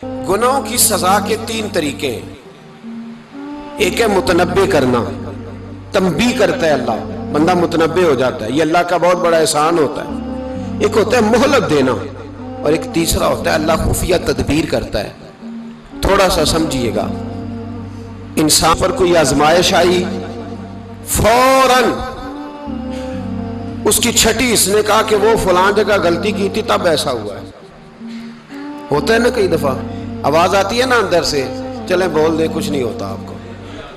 गुनाहों की सजा के 3 तरीके हैं। एक है मुतनब्बे करना, तंबी करता है अल्लाह, बंदा मुतनब्बे हो जाता है, ये अल्लाह का बहुत बड़ा एहसान होता है। एक होता है मोहलत देना, और एक तीसरा होता है अल्लाह खुफिया तदबीर करता है। थोड़ा सा समझिएगा, इंसान पर कोई आजमाइश आई, फौरन उसकी छठी इसने कहा कि वो फलां जगह गलती की थी तब ऐसा हुआ है। होता है ना, कई दफा आवाज आती है ना अंदर से, चले बोल दे कुछ नहीं होता आपको,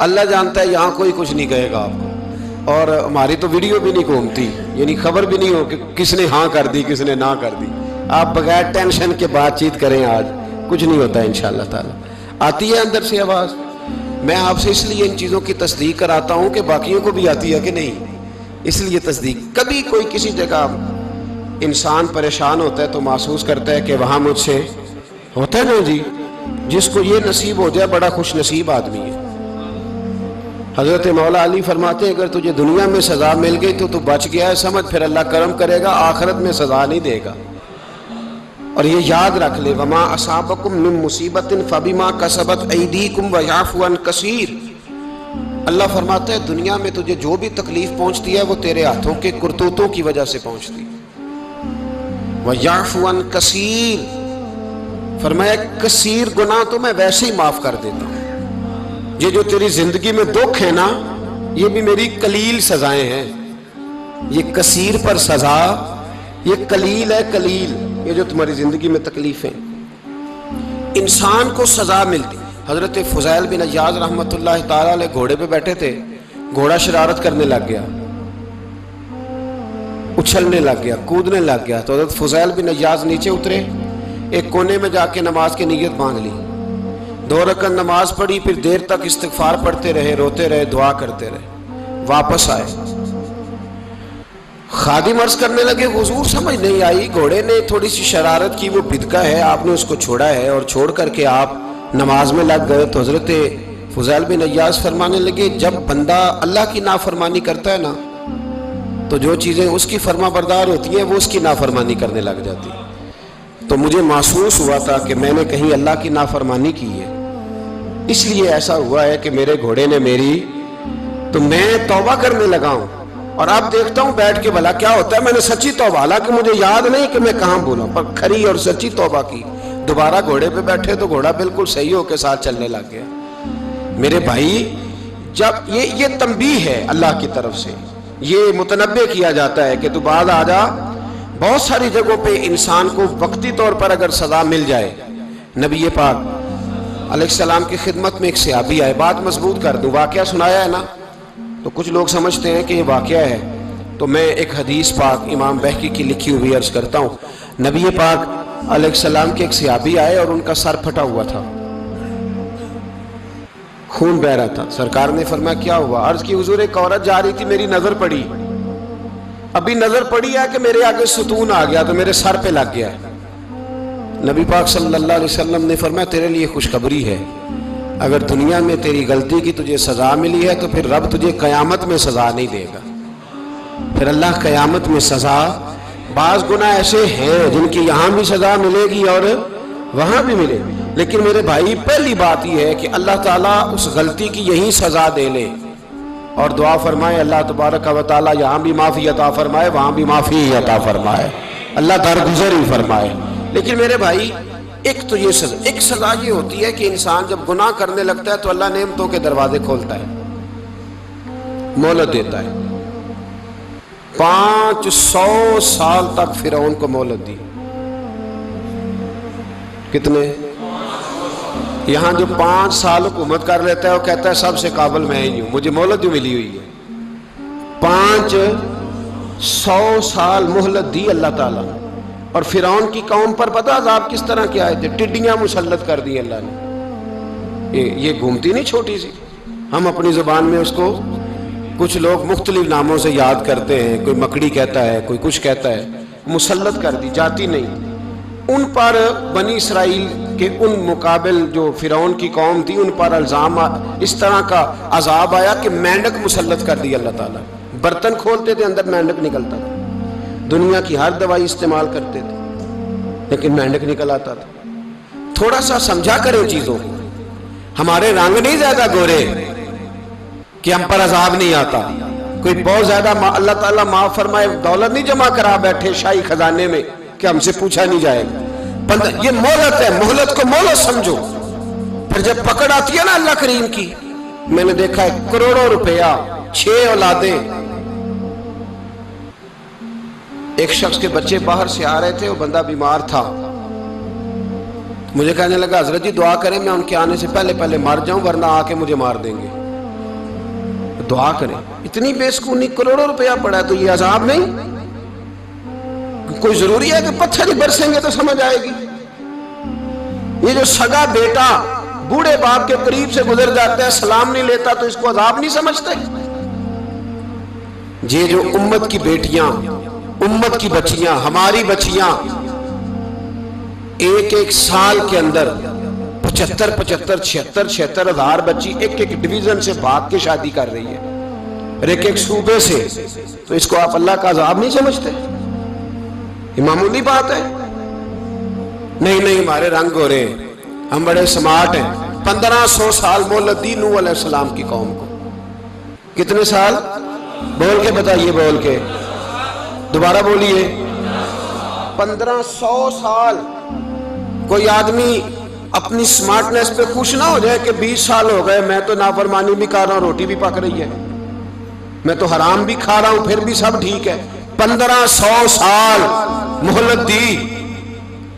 अल्लाह जानता है यहाँ कोई कुछ नहीं कहेगा आपको। और हमारी तो वीडियो भी नहीं घूमती, यानी खबर भी नहीं हो कि किसने हाँ कर दी किसने ना कर दी। आप बगैर टेंशन के बातचीत करें, आज कुछ नहीं होता है इंशाअल्लाह ताला। आती है अंदर से आवाज, मैं आपसे इसलिए इन चीज़ों की तस्दीक कराता हूँ कि बाकियों को भी आती है कि नहीं, इसलिए तस्दीक। कभी कोई किसी जगह इंसान परेशान होता है तो महसूस करता है कि वहाँ मुझसे होता है ना जी, जिसको ये नसीब हो जाए बड़ा खुश नसीब आदमी है। हजरत मौला अली फरमाते हैं, अगर तुझे दुनिया में सजा मिल गई तो तू बच गया है, समझ, फिर अल्लाह करम करेगा, आखिरत में सजा नहीं देगा। और ये याद रख ले, वमा असाबकुम मिन मुसीबतिन फबिमा कसबत ऐदीकुम व याफू अन कसीर। अल्लाह फरमाता है दुनिया में तुझे जो भी तकलीफ पहुंचती है वो तेरे हाथों के करतूतों की वजह से पहुंचती है। व याफू अन कसीर, फरमाया कसीर गुनाह तो मैं वैसे ही माफ कर देता हूं। ये जो तेरी जिंदगी में दुख है ना, ये भी मेरी कलील सजाएं हैं। ये कसीर पर सजा, ये कलील है, कलील ये जो तुम्हारी जिंदगी में तकलीफ है। इंसान को सजा मिलती। हजरत फुज़ैल बिन अय्याज़ रहमतुल्लाह ताला अलैह घोड़े पे बैठे थे, घोड़ा शरारत करने लग गया, उछलने लग गया, कूदने लग गया। तो हजरत फुज़ैल बिन अय्याज़ नीचे उतरे, एक कोने में जाके नमाज की नीयत बांध ली, 2 रकात नमाज पढ़ी, फिर देर तक इस्तिग़फ़ार पढ़ते रहे, रोते रहे, दुआ करते रहे। वापस आए, खादिम अर्ज करने लगे, हुजूर समझ नहीं आई, घोड़े ने थोड़ी सी शरारत की, वो बिदका है, आपने उसको छोड़ा है और छोड़ करके आप नमाज में लग गए। तो हजरत फुज़ैल बिन अय्याज़ फरमाने लगे, जब बंदा अल्लाह की नाफरमानी करता है ना, तो जो चीज़ें उसकी फर्मा बरदार होती हैं वो उसकी नाफरमानी करने लग जाती है। तो मुझे महसूस हुआ था कि मैंने कहीं अल्लाह की नाफरमानी की है, इसलिए ऐसा हुआ है कि मेरे घोड़े ने मेरी, तो मैं तौबा करने लगा हूँ। और अब देखता हूँ बैठ के भला क्या होता है। मैंने सच्ची तौबा, हालांकि मुझे याद नहीं कि मैं कहाँ बोला, पर खरी और सच्ची तौबा की। दोबारा घोड़े पे बैठे तो घोड़ा बिल्कुल सही होके साथ चलने लग गया। मेरे भाई, जब ये तंबीह है अल्लाह की तरफ से, ये मुतनब्बे किया जाता है कि तू बाद आ जा। बहुत सारी जगहों पे इंसान को वक्ती तौर पर अगर सजा मिल जाए, नबी पाक अलैहिस्सलाम की खिदमत में एक सहाबी आए, बात मजबूत कर दूं, वाकया सुनाया है ना, तो कुछ लोग समझते हैं कि ये वाकया है, तो मैं एक हदीस पाक इमाम बहकी की लिखी हुई अर्ज करता हूँ। नबी पाक अलैहिस्सलाम के एक सहाबी आए और उनका सर फटा हुआ था, खून बह रहा था। सरकार ने फरमाया क्या हुआ? अर्ज की, हुजूर एक औरत जा रही थी, मेरी नजर पड़ी, अभी नजर पड़ी है कि मेरे आगे सुतून आ गया तो मेरे सर पे लग गया। नबी पाक सल्लल्लाहु अलैहि वसल्लम ने फरमाया तेरे लिए खुशखबरी है, अगर दुनिया में तेरी गलती की तुझे सजा मिली है तो फिर रब तुझे कयामत में सजा नहीं देगा। फिर अल्लाह कयामत में सजा, बाज गुनाह ऐसे हैं जिनकी यहाँ भी सजा मिलेगी और वहाँ भी मिलेगी, लेकिन मेरे भाई पहली बात यह है कि अल्लाह ताला उस गलती की यही सजा दे ले और दुआ फरमाए अल्लाह तबारक व तआला यहाँ भी माफ़ी अता फरमाए, वहाँ भी माफ़ी अता फरमाए, अल्लाह दरगुजर ही फरमाए। लेकिन मेरे भाई, एक तो ये सजा, एक सजा ये होती है कि इंसान जब गुनाह करने लगता है तो अल्लाह नेमतों के दरवाजे खोलता है, मोहलत देता है। 500 साल तक फिरौन को मोहलत दी। कितने? यहाँ जो 5 साल हुकूमत कर लेता है वो कहता है सबसे काबिल मैं ही हूँ, मुझे मोहलत भी मिली हुई है। 500 साल मोहलत दी अल्लाह ताला। और फिरौन की कौम पर पता अज़ाब किस तरह के आए थे? टिड्डियां मुसल्लत कर दी अल्लाह ने। ये घूमती नहीं छोटी सी, हम अपनी ज़ुबान में उसको कुछ लोग मुख्तलिफ नामों से याद करते हैं, कोई मकड़ी कहता है, कोई कुछ कहता है, मुसल्लत कर दी, जाती नहीं। उन पर बनी इसराइल के उन मुकाबिल जो फिरौन की कौम थी, उन पर इल्ज़ाम इस तरह का अज़ाब आया कि मेंढक मुसल्लत कर दी अल्लाह ताला। बर्तन खोलते थे, अंदर मेंढक निकलता था। दुनिया की हर दवाई इस्तेमाल करते थे लेकिन मेंढक निकल आता था। थोड़ा सा समझा करें चीजों को। हमारे रंग नहीं ज्यादा गोरे कि हम पर अजाब नहीं आता। कोई बहुत ज्यादा अल्लाह ताला माफ फरमाए दौलत नहीं जमा करा बैठे शाही खजाने में कि हमसे पूछा नहीं जाएगा। ये मोहलत है, मोहलत को मोहलत समझो। फिर जब पकड़ आती है ना अल्लाह करीम की, मैंने देखा है करोड़ों रुपया, 6 औलादें। एक शख्स के बच्चे बाहर से आ रहे थे, वो बंदा बीमार था। मुझे कहने लगा हजरत जी दुआ करें मैं उनके आने से पहले पहले मर जाऊं वरना आके मुझे मार देंगे। दुआ करें। इतनी बेसकूनी, करोड़ों रुपया पड़ा है तो ये अजाब नहीं? कोई जरूरी है कि पत्थर ही बरसेंगे तो समझ आएगी? ये जो सगा बेटा बूढ़े बाप के करीब से गुजर जाता है, सलाम नहीं लेता, तो इसको अजाब नहीं समझते? ये जो उम्मत की बेटियां, उम्मत की बच्चियां, हमारी बच्चियां एक एक साल के अंदर 75,000 हजार बच्ची एक एक डिवीजन से भाग के शादी कर रही है और एक एक सूबे से, तो इसको आप अल्लाह का अजाब नहीं समझते? ये मामूली बात है? नहीं नहीं, हमारे रंग गोरे, हम बड़े स्मार्ट हैं। 1500 साल मोहलत दी नूह अलैहिस्सलाम की कौम को। कितने साल? बोल के बताइए, बोल के दोबारा बोलिए। 1500 साल। कोई आदमी अपनी स्मार्टनेस पे खुश ना हो जाए कि 20 साल हो गए, मैं तो नाफरमानी भी कर रहा हूं, रोटी भी पक रही है, मैं तो हराम भी खा रहा हूं, फिर भी सब ठीक है। 1500 साल मोहलत दी।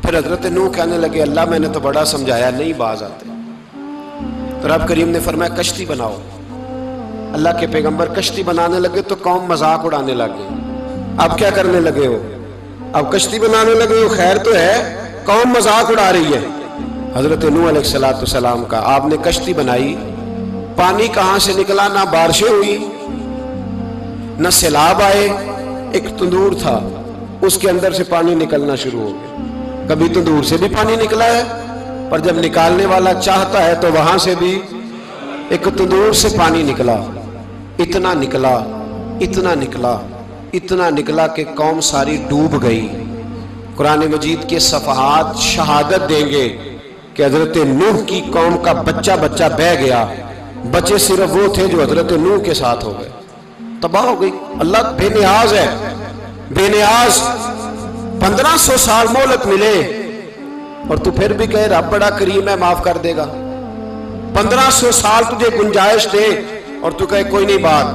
फिर हजरत नूह कहने लगे अल्लाह मैंने तो बड़ा समझाया, नहीं बाज आते। तो रब करीम ने फरमाया कश्ती बनाओ। अल्लाह के पैगंबर कश्ती बनाने लगे तो कौम मजाक उड़ाने लगे। अब क्या करने लगे हो? अब कश्ती बनाने लगे हो, खैर तो है, कौम मजाक उड़ा रही है। हजरत नूह अलैहिस्सलाम का आपने कश्ती बनाई, पानी कहां से निकला? ना बारिशें हुई, ना सैलाब आए, एक तंदूर था उसके अंदर से पानी निकलना शुरू हो गया। कभी तंदूर से भी पानी निकला है, पर जब निकालने वाला चाहता है तो वहां से भी एक तंदूर से पानी निकला। इतना निकला, इतना निकला, इतना निकला कि कौम सारी डूब गई। कुरान मजीद के सफहात शहादत देंगे कि हजरत नूह की कौम का बच्चा बच्चा बह गया, बचे सिर्फ वो थे जो हजरत नूह के साथ हो गए, तबाह हो गई। अल्लाह बेनियाज है, बेनियाज। 1500 साल मोहलत मिले और तू फिर भी कहे रब बड़ा करीम है, माफ कर देगा। 1500 साल तुझे गुंजाइश दे और तू कहे कोई नहीं, बात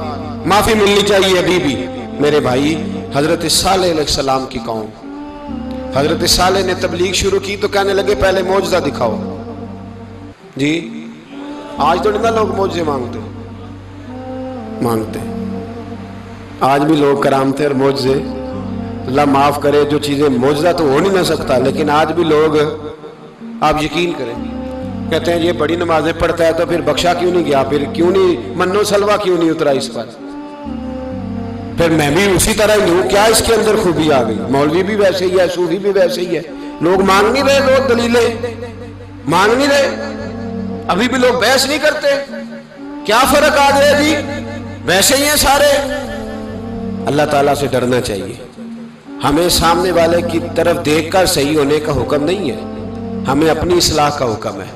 माफी मिलनी चाहिए अभी भी। मेरे भाई, हजरत सालेह अलैहिस्सलाम की कौम, हजरत सालेह ने तबलीग शुरू की तो कहने लगे पहले मौजज़ा दिखाओ जी। आज तो नहीं लोग मौजज़े मांगते, आज भी लोग करामते और मौजज़े, अल्लाह माफ करे, जो चीजें मौजज़ा तो हो नहीं ना सकता, लेकिन आज भी लोग, आप यकीन करें, कहते हैं ये बड़ी नमाजें पढ़ता है तो फिर बख्शा क्यों नहीं गया, फिर क्यों नहीं मन्नो सलवा क्यों नहीं उतरा इस पर, फिर मैं भी उसी तरह ही हूं, क्या इसके अंदर खूबी आ गई? मौलवी भी वैसे ही है, सूफी भी वैसे ही है। लोग मांग नहीं रहे, लोग दलीलें मांग नहीं रहे, अभी भी लोग बहस नहीं करते। क्या फर्क आ गया जी? वैसे ही हैं सारे। अल्लाह ताला से डरना चाहिए। हमें सामने वाले की तरफ देखकर सही होने का हुक्म नहीं है, हमें अपनी इस्लाह का हुक्म है।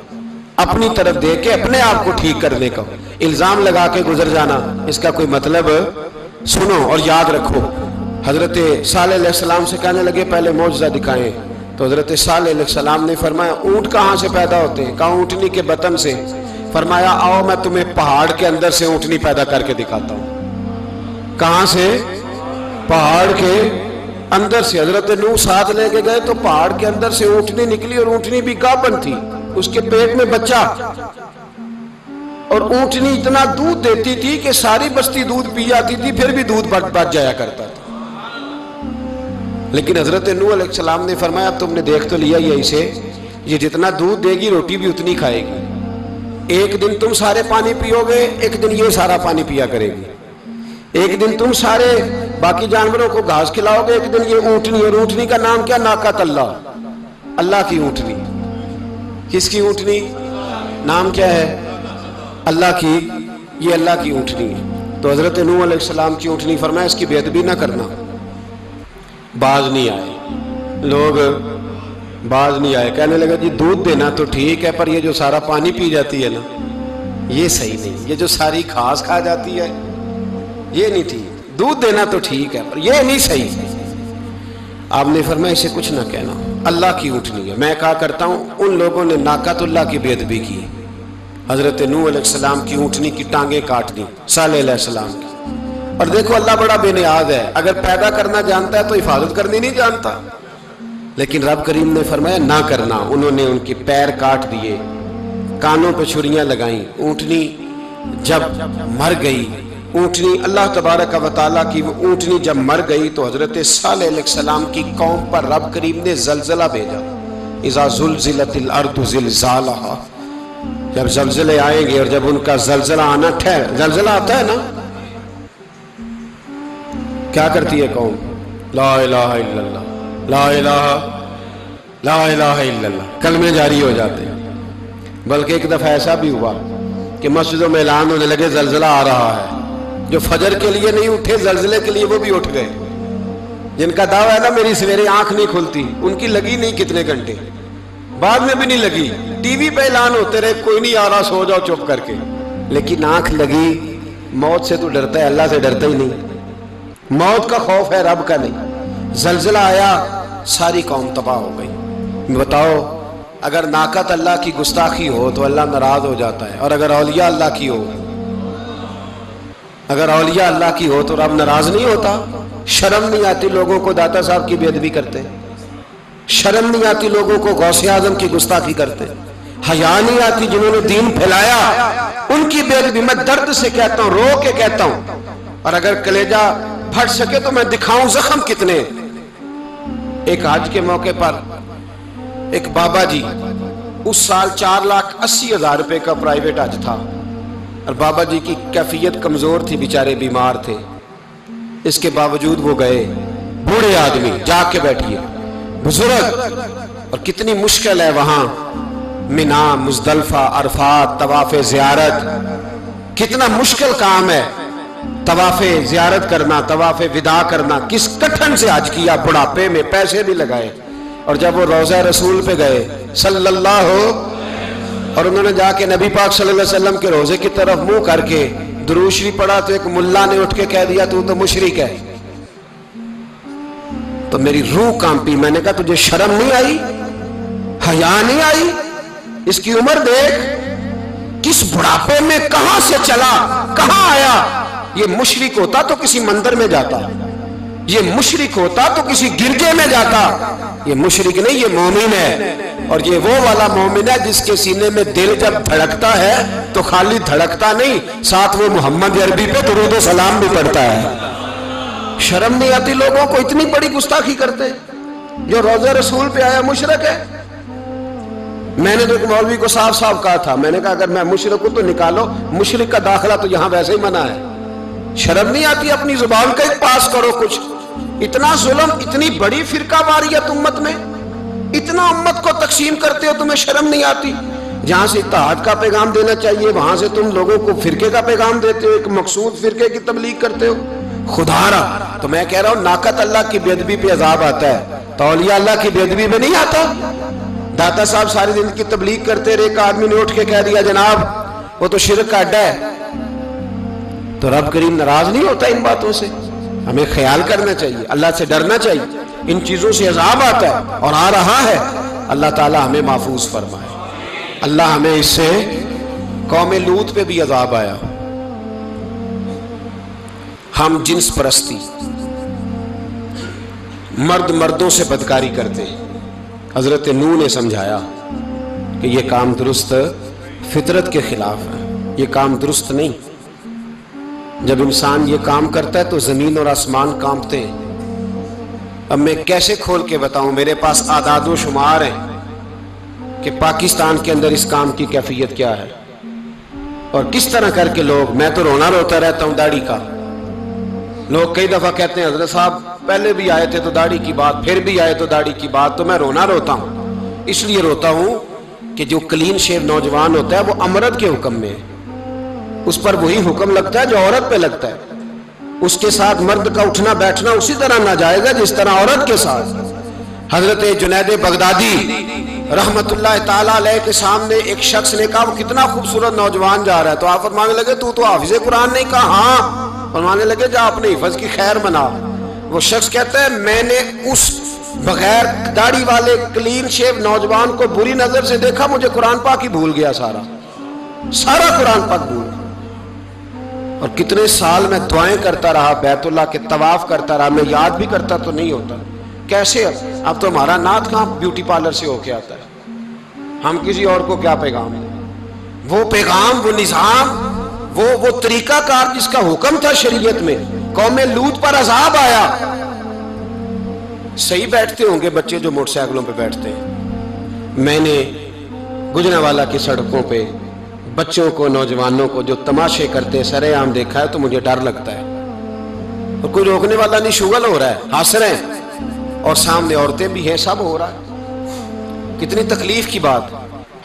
अपनी तरफ देख के अपने आप को ठीक करने का। इल्जाम लगा के गुजर जाना, इसका कोई मतलब? सुनो और याद रखो। हजरत सालेह अलैहिस्सलाम से कहने लगे पहले मौजज़ा दिखाएं, तो हजरत सालेह अलैहिस्सलाम ने फरमाया ऊंट कहां से पैदा होते हैं? कहा ऊंटनी के बतन से। फरमाया आओ मैं तुम्हें पहाड़ के अंदर से ऊंटनी पैदा करके दिखाता हूं। कहां से? पहाड़ के अंदर से। हजरत नूह साथ लेके गए तो पहाड़ के अंदर से ऊंटनी निकली और ऊंटनी भी गाभन थी, उसके पेट में बच्चा, और ऊंटनी इतना दूध देती थी कि सारी बस्ती दूध पी जाती थी, फिर भी दूध बच जाया करता था। लेकिन हजरत नूह अलैहिस्सलाम ने फरमाया तुमने देख तो लिया ये इसे, ये जितना दूध देगी रोटी भी उतनी खाएगी। एक दिन तुम सारे पानी पियोगे, एक दिन ये सारा पानी पिया करेगी। एक दिन तुम सारे बाकी जानवरों को घास खिलाओगे, एक दिन ये ऊंटनी। और ऊंटनी का नाम क्या? नाकत अल्लाह, अल्लाह की ऊंटनी। किसकी ऊंटनी? नाम क्या है? अल्लाह की। ये अल्लाह की ऊंटनी है। तो हजरत नूह अलैहिस्सलाम की ऊंटनी फरमाया इसकी बेअदबी ना करना। बाज नहीं आए लोग, बाज नहीं आए, कहने लगा जी दूध देना तो ठीक है, पर ये जो सारा पानी पी जाती है ना, ये सही नहीं, ये जो सारी घास खा जाती है ये नहीं ठीक, दूध देना तो ठीक है पर ये नहीं सही। आपने फरमाया इसे कुछ ना कहना, अल्लाह की ऊँटनी है। मैं कहा करता हूँ उन लोगों ने नाकातुल्लाह की बेअदबी की, हजरत नूह अलैहिस्सलाम की ऊँटनी की टांगे काट दी सालेह अलैहिस्सलाम की। और देखो अल्लाह बड़ा बेनियाज है, अगर पैदा करना जानता है तो हिफाजत करनी नहीं जानता। लेकिन रब करीम ने फरमाया ना करना, उन्होंने उनके पैर काट दिए, कानों पे छुरियां लगाई। ऊँटनी जब मर गई, ऊँटनी अल्लाह तबारक व तआला की वो ऊँटनी जब मर गई तो हजरत सालेह अलैहिस्सलाम की कौम पर रब करीम ने जलजला भेजा। इज़ा ज़ुलज़िलतिल अर्दु ज़िलज़ालहा, जब जलजले आएंगे और जब उनका जलजला आना ठहर, जलजला आता है ना, क्या करती है कौम? ला इलाहा इल्लल्लाह, ला इलाहा इल्लल्लाह, कलमे जारी हो जाते हैं। बल्कि एक दफा ऐसा भी हुआ कि मस्जिदों में ऐलान होने लगे जलजला आ रहा है, जो फजर के लिए नहीं उठे जलजले के लिए वो भी उठ गए। जिनका दावा है ना मेरी सवेरे आंख नहीं खुलती, उनकी लगी नहीं कितने घंटे, बाद में भी नहीं लगी, टीवी पे ऐलान होते रहे कोई नहीं आ रहा सो जाओ चुप करके, लेकिन आंख लगी। मौत से तो डरता है, अल्लाह से डरता ही नहीं, मौत का खौफ है रब का नहीं। जलजला आया, सारी कौम तबाह हो गई। बताओ अगर नाकत अल्लाह की गुस्ताखी हो तो अल्लाह नाराज हो जाता है, और अगर औलिया अल्लाह की हो, अगर औलिया अल्लाह की हो तो रब नाराज नहीं होता। शर्म नहीं आती लोगों को दाता साहब की बेअदबी करते, शर्म नहीं आती लोगों को गौसे आजम की गुस्ताखी करते, हया नहीं आती जिन्होंने दीन फैलाया उनकी बेअदबी। मैं दर्द से कहता हूं, रो के कहता हूं, और अगर कलेजा फट सके तो मैं दिखाऊं जख्म कितने। एक हज के मौके पर एक बाबा जी, उस साल 4,80,000 रुपए का प्राइवेट हज था, और बाबा जी की कैफियत कमजोर थी, बेचारे बीमार थे। इसके बावजूद वो गए, बूढ़े आदमी, जाके बैठिए बुजुर्ग, और कितनी मुश्किल है वहां मिना, मुजदलफा, अरफात, तवाफ़े ज़ियारत, कितना मुश्किल काम है तवाफ़े ज़ियारत करना, तवाफ़े विदा करना। किस कठिन से हज किया, बुढ़ापे में पैसे भी लगाए। और जब वो रोज़ा रसूल पे गए सल्लल्लाहु, और उन्होंने जाके नबी पाक सल्लल्लाहु अलैहि वसल्लम के रोजे की तरफ मुंह करके दुरूद शरीफ पढ़ा तो एक मुल्ला ने उठ के कह दिया तू तो मुशरिक है। तो मेरी रूह कांपी, मैंने कहा तुझे शर्म नहीं आई, हया नहीं आई? इसकी उम्र देख, किस बुढ़ापे में कहां से चला, कहां आया। ये मुशरिक होता तो किसी मंदिर में जाता, ये मुशरिक होता तो किसी गिरजे में जाता। ये मुशरिक नहीं, ये मोमिन है, और ये वो वाला मोमिन है जिसके सीने में दिल जब धड़कता है तो खाली धड़कता नहीं, साथ वो मोहम्मद अरबी पे दुरूद व सलाम भी पढ़ता है। शर्म नहीं आती लोगों को, इतनी बड़ी गुस्ताखी करते। जो रोज़ा रसूल पे आया मुशरिक है। मैंने तो एक मौलवी को साफ साफ कहा था, मैंने कहा अगर मैं मुशरिक हूं तो निकालो, मुशरिक का दाखिला तो यहां वैसे ही मना है। शर्म नहीं आती, अपनी जुबान का एक पास करो कुछ। इतना जुल्म, इतनी बड़ी फिरका वारियत उम्मत में, इतना उम्मत को तकसीम करते हो, तुम्हें शर्म नहीं आती? जहां से इत्तेहाद का पैगाम देना चाहिए वहां से तुम लोगों को फिरके का पैगाम देते हो, एक मकसूद फिरके की तबलीग करते हो। खुदारा, तो मैं कह रहा हूं नाकत अल्लाह की बेअदबी पे अजाब आता है, तौलिया अल्लाह की बेअदबी में नहीं आता। दाता साहब सारी दिन की तबलीग करते रहे, एक आदमी ने उठ के कह दिया जनाब वो तो शिरक का अड्डा है, तो रब करीम नाराज नहीं होता इन बातों से। हमें ख्याल करना चाहिए, अल्लाह से डरना चाहिए। इन चीजों से अजाब आता है और आ रहा है, अल्लाह ताला हमें महफूज फरमाए। अल्लाह हमें इससे, कौम लूत पे भी अजाब आया, हम जिन्स परस्ती, मर्द मर्दों से बदकारी करते हैं। हजरत नूह ने समझाया कि यह काम दुरुस्त फितरत के खिलाफ है, यह काम दुरुस्त नहीं। जब इंसान ये काम करता है तो जमीन और आसमान कांपते हैं। अब मैं कैसे खोल के बताऊं, मेरे पास आदाद शुमार हैं कि पाकिस्तान के अंदर इस काम की कैफियत क्या है और किस तरह करके लोग, मैं तो रोना रोता रहता हूं दाढ़ी का। लोग कई दफा कहते हैं हजरत साहब पहले भी आए थे तो दाढ़ी की बात, फिर भी आए तो दाढ़ी की बात। तो मैं रोना रोता हूं, इसलिए रोता हूं कि जो क्लीन शेव नौजवान होता है वो अमरद के हुक्म में है, उस पर वही हुक्म लगता है जो औरत पे लगता है। उसके साथ मर्द का उठना बैठना उसी तरह नाजायज है जिस तरह औरत के साथ। حضرت جنید بغدادی رحمت اللہ تعالیٰ علیہ کے سامنے ایک شخص نے کہا وہ کتنا خوبصورت نوجوان جا رہا ہے، تو آپ فرمانے لگے تو حافظ قرآن نہیں؟ کہا ہاں۔ فرمانے لگے جا اپنے حفظ کی خیر منا۔ وہ شخص کہتا ہے میں نے اس بغیر داڑھی والے کلین شیو نوجوان کو بری نظر سے دیکھا، مجھے قرآن پاک ہی بھول گیا، سارا قرآن پاک بھول گیا۔ اور کتنے سال میں دعائیں کرتا رہا، بیت اللہ کے طواف کرتا رہا، میں یاد بھی کرتا تو نہیں ہوتا۔ کیسے اب تو ہمارا نعت کہاں بیوٹی پارلر سے ہو کے آتا ہے، ہم کسی اور کو کیا پیغام دیں؟ وہ پیغام، وہ نظام، وہ طریقہ کار جس کا حکم تھا شریعت میں، قوم لوط پر عذاب آیا۔ صحیح بیٹھتے ہوں گے بچے جو موٹر سائیکلوں پہ بیٹھتے ہیں، میں نے گجرانوالہ کی سڑکوں پہ بچوں کو، نوجوانوں کو جو تماشے کرتے سرے عام دیکھا ہے تو مجھے ڈر لگتا ہے، اور کوئی روکنے والا نہیں، شغل ہو رہا ہے، ہنس رہے ہیں، اور سامنے عورتیں بھی ہیں، سب ہو رہا ہے۔ کتنی تکلیف کی بات۔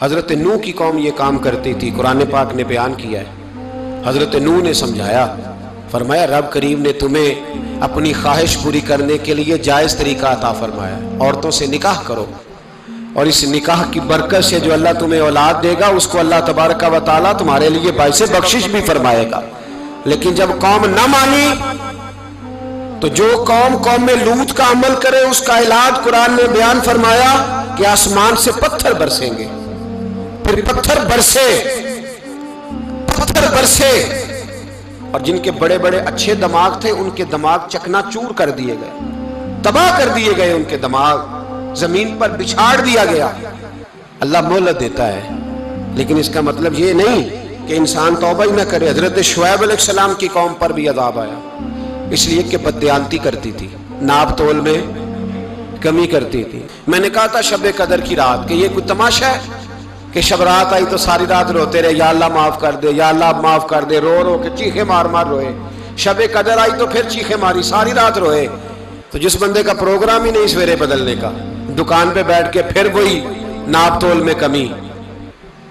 حضرت نوح کی قوم یہ کام کرتی تھی، قرآن پاک نے بیان کیا ہے۔ حضرت نوح نے سمجھایا، فرمایا رب کریم نے تمہیں اپنی خواہش پوری کرنے کے لیے جائز طریقہ عطا فرمایا، عورتوں سے نکاح کرو، اور اس نکاح کی برکت سے جو اللہ تمہیں اولاد دے گا اس کو اللہ تبارک و تعالیٰ تمہارے لیے باعث بخشش بھی فرمائے گا۔ لیکن جب قوم نہ مانی تو جو قوم لوط کا عمل کرے اس کا علاج قرآن نے بیان فرمایا کہ آسمان سے پتھر برسیں گے، پھر پتھر برسے، اور جن کے بڑے بڑے اچھے دماغ تھے ان کے دماغ چکنا چور کر دیے گئے، تباہ کر دیے گئے، ان کے دماغ زمین پر بچھاڑ دیا گیا۔ اللہ مہلت دیتا ہے، لیکن اس کا مطلب یہ نہیں کہ انسان توبہ ہی نہ کرے۔ حضرت شعیب علیہ السلام کی قوم پر بھی عذاب آیا، اس لیے کہ بددیانتی کرتی تھی، ناپ تول میں کمی کرتی تھی۔ میں نے کہا تھا شب قدر کی رات کہ یہ کوئی تماشا ہے کہ شب رات آئی تو ساری رات روتے رہے، یا اللہ معاف کر دے، یا اللہ معاف کر دے، رو رو کے چیخے مار مار روئے۔ شب قدر آئی تو پھر چیخے ماری، ساری رات روئے۔ تو جس بندے کا پروگرام ہی نہیں سویرے بدلنے کا، دکان پہ بیٹھ کے پھر وہی ناپ تول میں کمی،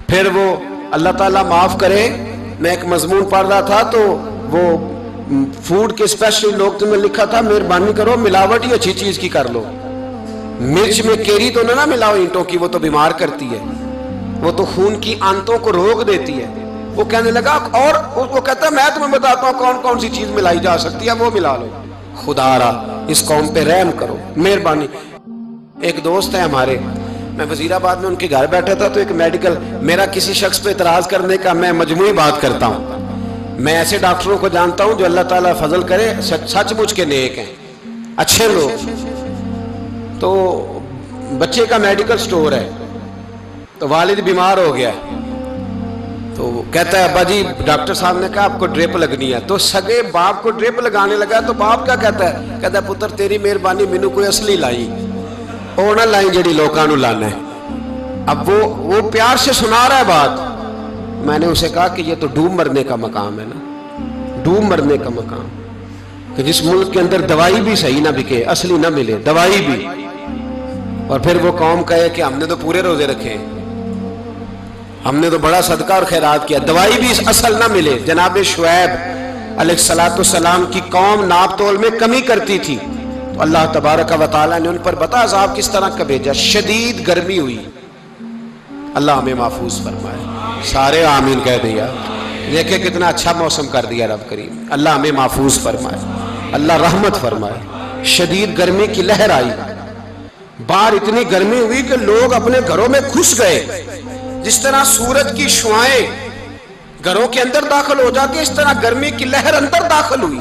پھر وہ اللہ تعالیٰ معاف کرے۔ میں ایک مضمون پڑھ رہا تھا تو وہ فوڈ کے اسپیشل لوگ تمہیں لکھا تھا مہربانی کرو ملاوٹ ہی اچھی چیز کی کر لو، مرچ میں کیری تو نہ ملاؤ اینٹوں کی، وہ تو بیمار کرتی ہے، وہ تو خون کی آنتوں کو روک دیتی ہے۔ وہ کہنے لگا، اور وہ کہتا ہے میں تمہیں بتاتا ہوں کون کون سی چیز ملائی جا سکتی ہے، وہ ملا لو۔ خدا را اس قوم پہ رحم کرو، مہربانی۔ ایک دوست ہے ہمارے، میں وزیر آباد میں ان کے گھر بیٹھا تھا تو ایک میڈیکل، میرا کسی شخص پہ اعتراض کرنے کا میں مجموعی بات کرتا ہوں۔ میں ایسے ڈاکٹروں کو جانتا ہوں جو اللہ تعالیٰ فضل کرے سچ مچ کے نیک ہیں، اچھے لوگ۔ تو بچے کا میڈیکل سٹور ہے، تو والد بیمار ہو گیا، تو کہتا ہے ابا جی ڈاکٹر صاحب نے کہا آپ کو ڈرپ لگنی ہے، تو سگے باپ کو ڈرپ لگانے لگا، تو باپ کیا کہتا ہے پتر تیری مہربانی مینوں کوئی اصلی لائی، اور نہ لائیں جڑی لوکاں نوں لانا ہے۔ اب وہ پیار سے سنا رہا ہے بات۔ میں نے اسے کہا کہ یہ تو ڈوب مرنے کا مقام ہے نا، ڈوب مرنے کا مقام، کہ جس ملک کے اندر دوائی بھی صحیح نہ بکے، اصلی نہ ملے دوائی بھی، اور پھر وہ قوم کہے کہ ہم نے تو پورے روزے رکھے، ہم نے تو بڑا صدقہ اور خیرات کیا، دوائی بھی اصل نہ ملے۔ جناب شعیب علیہ السلام کی قوم ناپ تول میں کمی کرتی تھی، تو اللہ تبارک و تعالیٰ نے ان پر بتا عذاب کس طرح کا بھیجا، شدید گرمی ہوئی۔ اللہ ہمیں محفوظ فرمائے، سارے آمین کہہ دیا۔ دیکھیں کتنا اچھا موسم کر دیا رب کریم، اللہ ہمیں محفوظ فرمائے، اللہ رحمت فرمائے۔ شدید گرمی کی لہر آئی، باہر اتنی گرمی ہوئی کہ لوگ اپنے گھروں میں گھس گئے، جس طرح سورج کی شعائیں گھروں کے اندر داخل ہو جاتی ہے، اس طرح گرمی کی لہر اندر داخل ہوئی،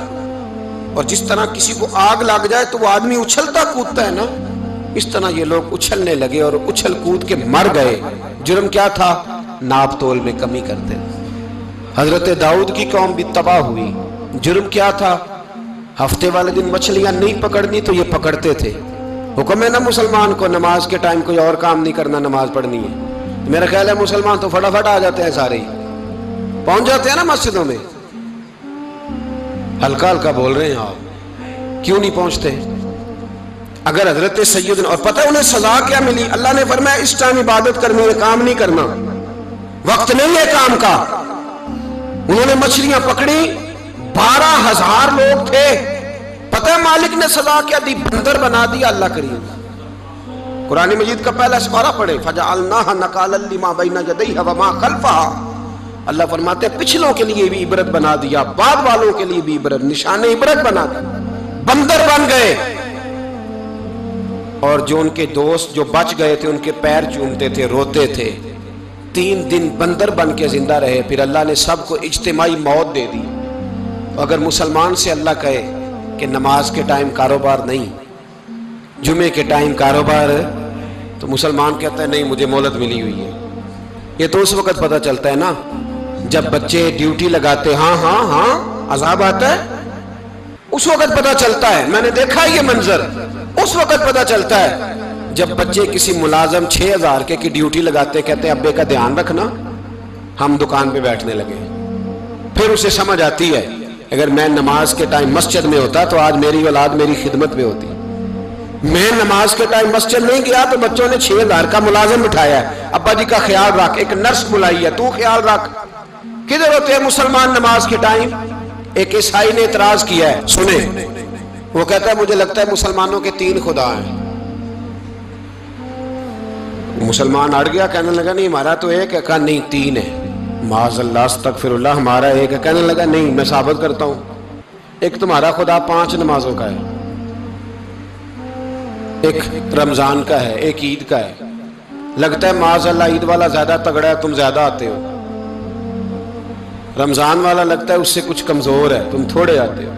اور جس طرح کسی کو آگ لگ جائے تو وہ آدمی اچھلتا کودتا ہے نا، اس طرح یہ لوگ اچھلنے لگے اور اچھل کود کے مر گئے۔ جرم کیا تھا؟ ناپ تول میں کمی کرتے۔ حضرت داؤد کی قوم بھی تباہ ہوئی، جرم کیا تھا؟ ہفتے والے دن مچھلیاں نہیں پکڑنی تو یہ پکڑتے تھے۔ حکم ہے نا مسلمان کو نماز کے ٹائم کوئی اور کام نہیں کرنا، نماز پڑھنی ہے۔ میرا خیال ہے مسلمان تو فٹافٹ آ جاتے ہیں، سارے ہی پہنچ جاتے ہیں نا مسجدوں میں۔ ہلکا ہلکا بول رہے ہیں آپ، کیوں نہیں پہنچتے؟ اگر حضرت سیدنا، اور پتہ انہیں سزا کیا ملی؟ اللہ نے فرمایا اس ٹائم عبادت کرنی ہے، کام نہیں کرنا، وقت نہیں ہے کام کا۔ انہوں نے مچھلیاں پکڑی، 12,000 لوگ تھے، پتہ ہے مالک نے سزا کیا دی؟ بندر بنا دیا اللہ کریم۔ قرآن مجید کا پہلا سپارہ پڑھے فجعلناها نکالا لما بین یدیها وما خلفها. اللہ فرماتے ہیں پچھلوں کے لیے بھی عبرت بنا دیا، بعد والوں کے لیے بھی عبرت، نشان عبرت بنا دیا. بندر بن گئے اور جو ان کے دوست جو بچ گئے تھے ان کے پیر چومتے تھے، روتے تھے. 3 دن بندر بن کے زندہ رہے. پھر اللہ نے سب کو اجتماعی موت دے دی. اگر مسلمان سے اللہ کہے کہ نماز کے ٹائم کاروبار نہیں، جمعے کے ٹائم کاروبار، تو مسلمان کہتا ہے نہیں مجھے مہلت ملی ہوئی ہے. یہ تو اس وقت پتہ چلتا ہے نا جب بچے ڈیوٹی لگاتے، ہاں ہاں ہاں عذاب آتا ہے، اس وقت پتہ چلتا ہے. میں نے دیکھا یہ منظر، اس وقت پتہ چلتا ہے جب بچے کسی ملازم 6000 کی ڈیوٹی لگاتے، کہتے ہیں ابے کا دھیان رکھنا، ہم دکان پہ بیٹھنے لگے. پھر اسے سمجھ آتی ہے اگر میں نماز کے ٹائم مسجد میں ہوتا تو آج میری اولاد میری خدمت میں ہوتی. میں نماز کے ٹائم مسجد نہیں گیا تو بچوں نے 6000 کا ملازم بٹھایا ہے، ابا جی کا خیال رکھ، ایک نرس بلائی ہے تو خیال رکھ. کدھر ہوتے ہیں مسلمان نماز کے ٹائم؟ ایک عیسائی نے اعتراض کیا ہے، سنیں، وہ کہتا ہے مجھے لگتا ہے مسلمانوں کے 3 خدا ہیں. مسلمان اڑ گیا، کہنے لگا نہیں ہمارا تو ایک ہے. کہا نہیں 3 ہے. معاذ اللہ استغفر اللہ، ہمارا ایک ہے. کہنے لگا نہیں میں ثابت کرتا ہوں، ایک تمہارا خدا 5 نمازوں کا ہے، ایک رمضان کا ہے، ایک عید کا ہے. لگتا ہے معاذ اللہ عید والا زیادہ تگڑا ہے، تم زیادہ آتے ہو. رمضان والا لگتا ہے اس سے کچھ کمزور ہے، تم تھوڑے آتے ہو.